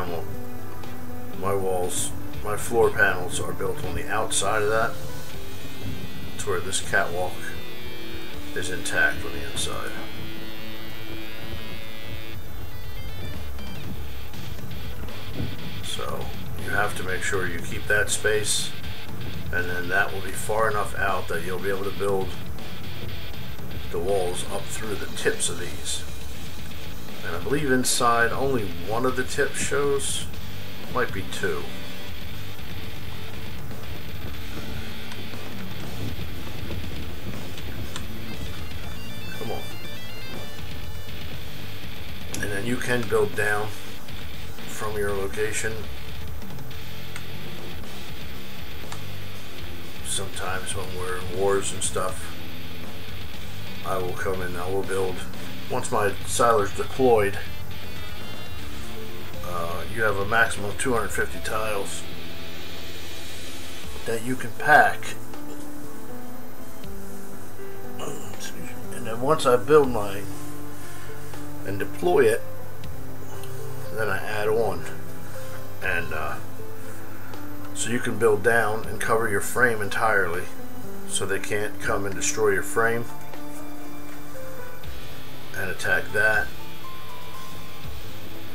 my walls, my floor panels are built on the outside of that, to where this catwalk is intact on the inside. So you have to make sure you keep that space, and then that will be far enough out that you'll be able to build the walls up through the tips of these. And I believe inside only one of the tips shows, might be two. Come on. And then you can build down from your location. Sometimes when we're in wars and stuff, I will come in, I will build. Once my siler's deployed, you have a maximum of 250 tiles that you can pack. And then once I build mine and deploy it, then I add on. And so you can build down and cover your frame entirely, so they can't come and destroy your frame and attack that,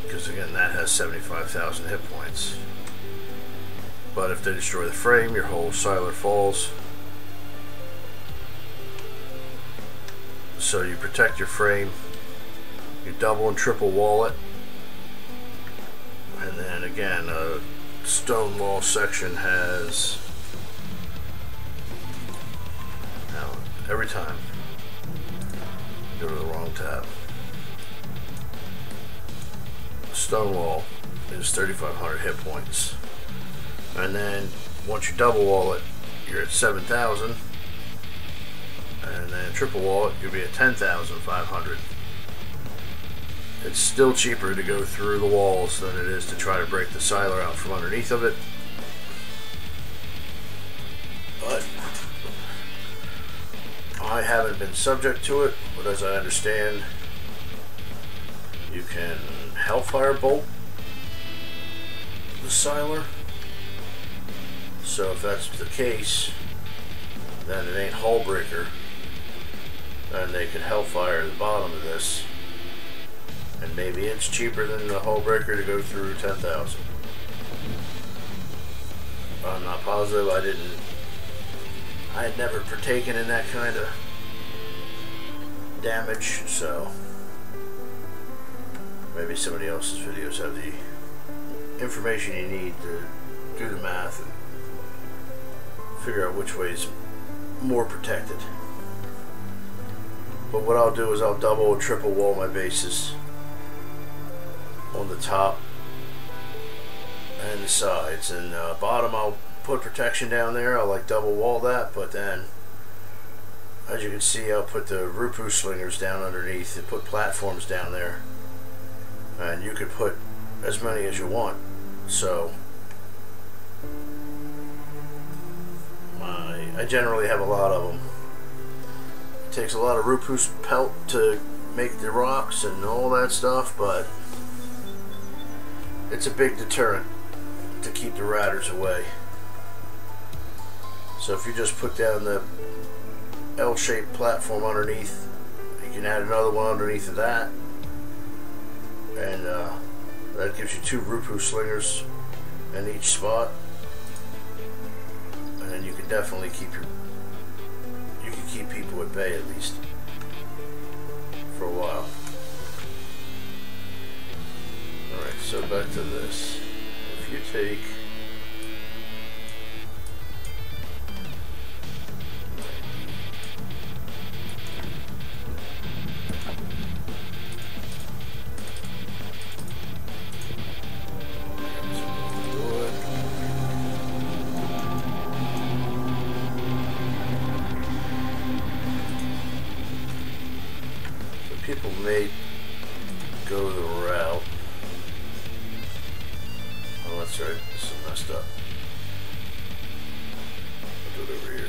because again that has 75,000 hit points. But if they destroy the frame, your whole siler falls. So you protect your frame, you double and triple wall it, and then again a stone wall section has, now every time go to the wrong tab. Stone wall is 3,500 hit points, and then once you double wall it, you're at 7,000, and then triple wall it, you'll be at 10,500. It's still cheaper to go through the walls than it is to try to break the siler out from underneath of it. But I haven't been subject to it, but as I understand, you can Hellfire bolt the siler. So if that's the case, then it ain't hull breaker, and they could Hellfire the bottom of this, and maybe it's cheaper than the hull breaker to go through 10,000. I'm not positive. I had never partaken in that kind of damage, so maybe somebody else's videos have the information you need to do the math and figure out which way is more protected. But what I'll do is I'll double or triple wall my bases on the top and the sides, and bottom I'll put protection down there. I'll like double wall that, but then as you can see, I'll put the Rupu slingers down underneath and put platforms down there, and you could put as many as you want. So I generally have a lot of them. It takes a lot of Rupu pelt to make the rocks and all that stuff, but it's a big deterrent to keep the ratters away. So if you just put down the L-shaped platform underneath, you can add another one underneath of that, and that gives you 2 Rupu slingers in each spot, and then you can definitely keep people at bay, at least for a while. Alright, so back to this. If you take that's right. This is messed up. I'll do it over here.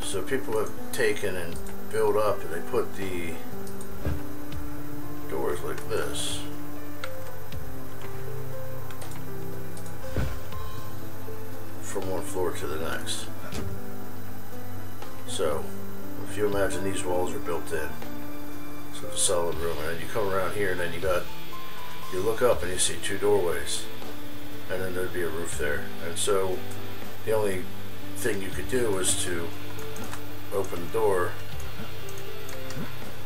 So people have taken and built up, and they put the doors like this. From one floor to the next. So if you imagine these walls are built in, so it's a solid room, and then you come around here, and then you look up and you see two doorways, and then there'd be a roof there. And so the only thing you could do is to open the door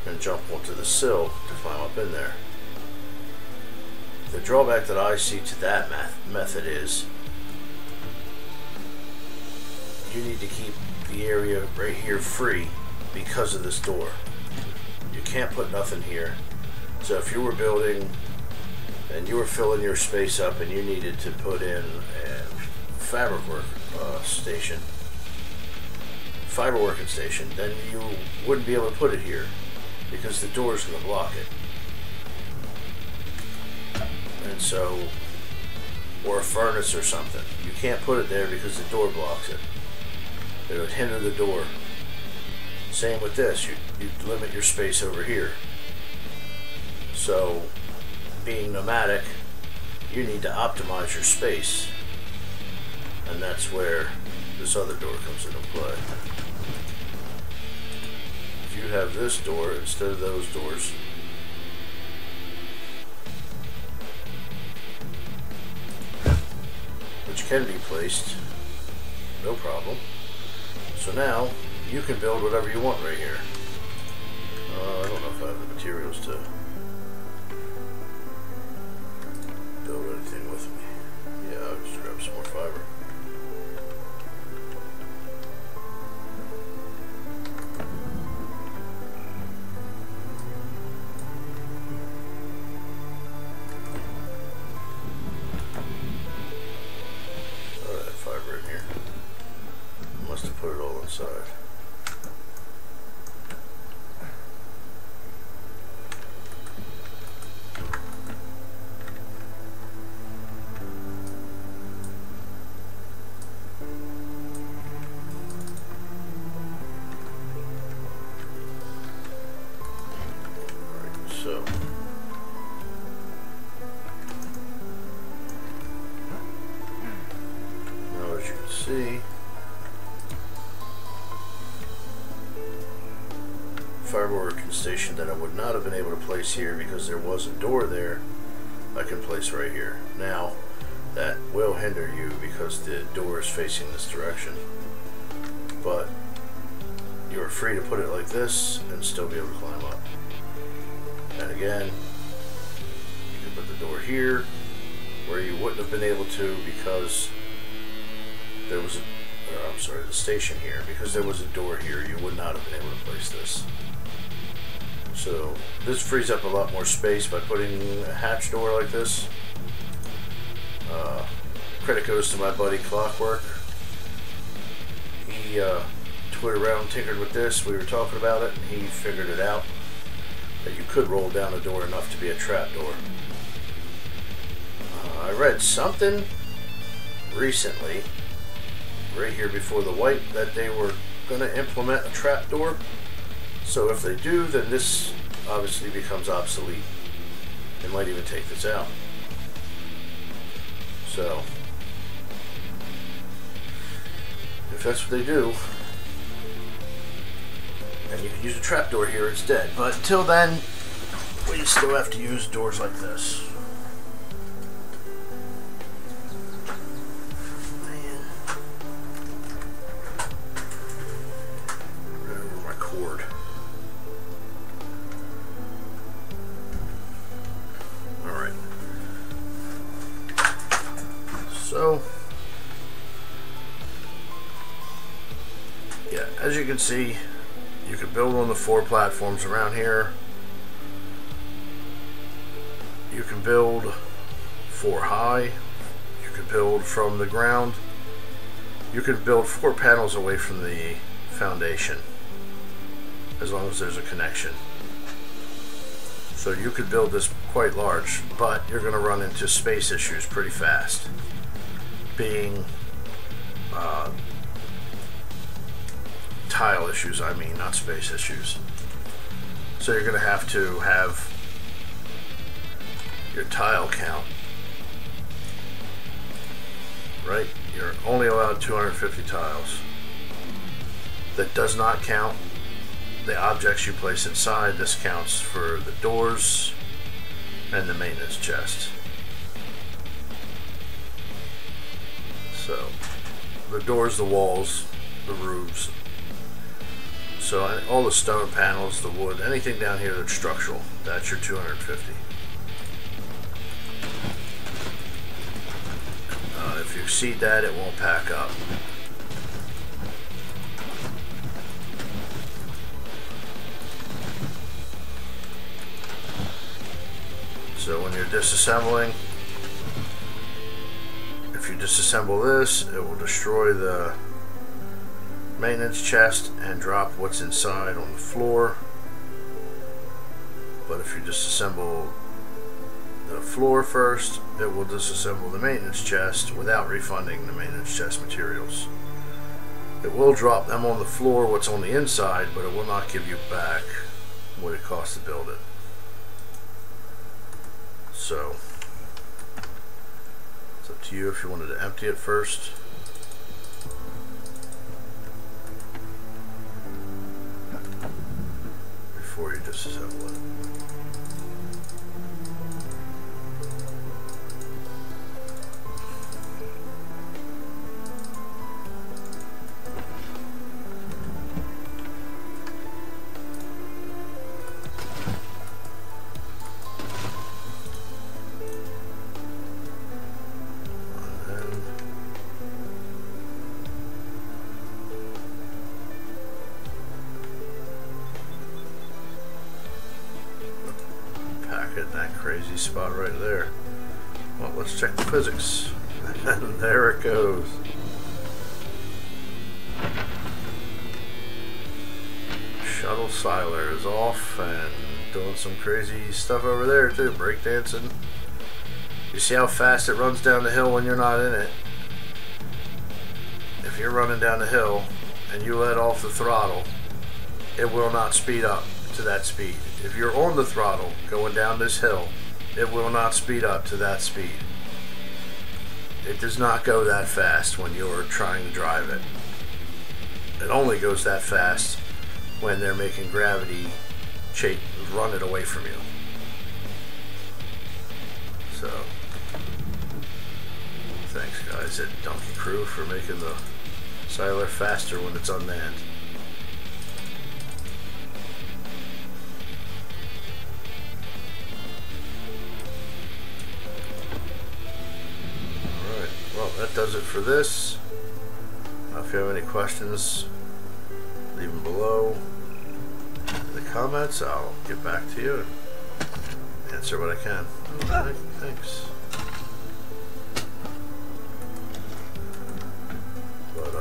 and jump onto the sill to climb up in there. The drawback that I see to that method is you need to keep the area right here free because of this door. You can't put nothing here. So if you were building and you were filling your space up and you needed to put in a fabric work station, fiber working station, then you wouldn't be able to put it here because the door is going to block it. And so, or a furnace or something, you can't put it there because the door blocks it. It would hinder the door. Same with this, you limit your space over here. So, being nomadic, you need to optimize your space, and that's where this other door comes into play. If you have this door instead of those doors, which can be placed, no problem. So now you can build whatever you want right here. I don't know if I have the materials to build anything with me. Yeah, I'll just grab some more fiber. Put it all inside. Alright, so now as you can see, fiber working station that I would not have been able to place here because there was a door there, I can place right here. Now that will hinder you because the door is facing this direction, but you are free to put it like this and still be able to climb up. And again, you can put the door here where you wouldn't have been able to because there was the station here, because there was a door here, you would not have been able to place this. So this frees up a lot more space by putting a hatch door like this. Credit goes to my buddy Clockwork. He toured around, tinkered with this. We were talking about it, and he figured it out that you could roll down a door enough to be a trap door. I read something recently, right here before the wipe, that they were going to implement a trap door. So if they do, then this obviously becomes obsolete. They might even take this out. So if that's what they do, and you can use a trapdoor here instead. But until then, we still have to use doors like this. So, yeah, as you can see, you can build on the 4 platforms around here. you can build 4 high, you can build from the ground, you can build 4 panels away from the foundation as long as there's a connection. So you could build this quite large, but you're going to run into space issues pretty fast, being tile issues, I mean, not space issues. So you're going to have your tile count, right? You're only allowed 250 tiles. That does not count the objects you place inside. This counts for the doors and the maintenance chest. So the doors, the walls, the roofs, so all the stone panels, the wood, anything down here that's structural, that's your 250. If you exceed that, it won't pack up. So when you're disassembling, if you disassemble this, it will destroy the maintenance chest and drop what's inside on the floor. But if you disassemble the floor first, it will disassemble the maintenance chest without refunding the maintenance chest materials. It will drop them on the floor, what's on the inside, but it will not give you back what it costs to build it. So it's up to you if you wanted to empty it first. Before you disassemble it. That crazy spot right there. Well, let's check the physics. And there it goes. Shuttle Siler is off and doing some crazy stuff over there too, breakdancing. You see how fast it runs down the hill when you're not in it? If you're running down the hill and you let off the throttle, it will not speed up to that speed. If you're on the throttle going down this hill, it will not speed up to that speed. It does not go that fast when you're trying to drive it. It only goes that fast when they're making gravity run it away from you. So, thanks guys at Donkey Crew for making the Siler faster when it's unmanned. That does it for this. If you have any questions, leave them below in the comments. I'll get back to you and answer what I can. Okay, thanks. But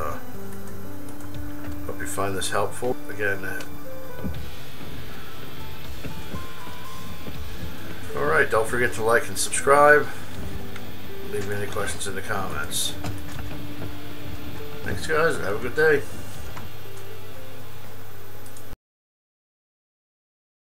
hope you find this helpful. Again, alright, don't forget to like and subscribe. Leave me any questions in the comments. Thanks guys, have a good day.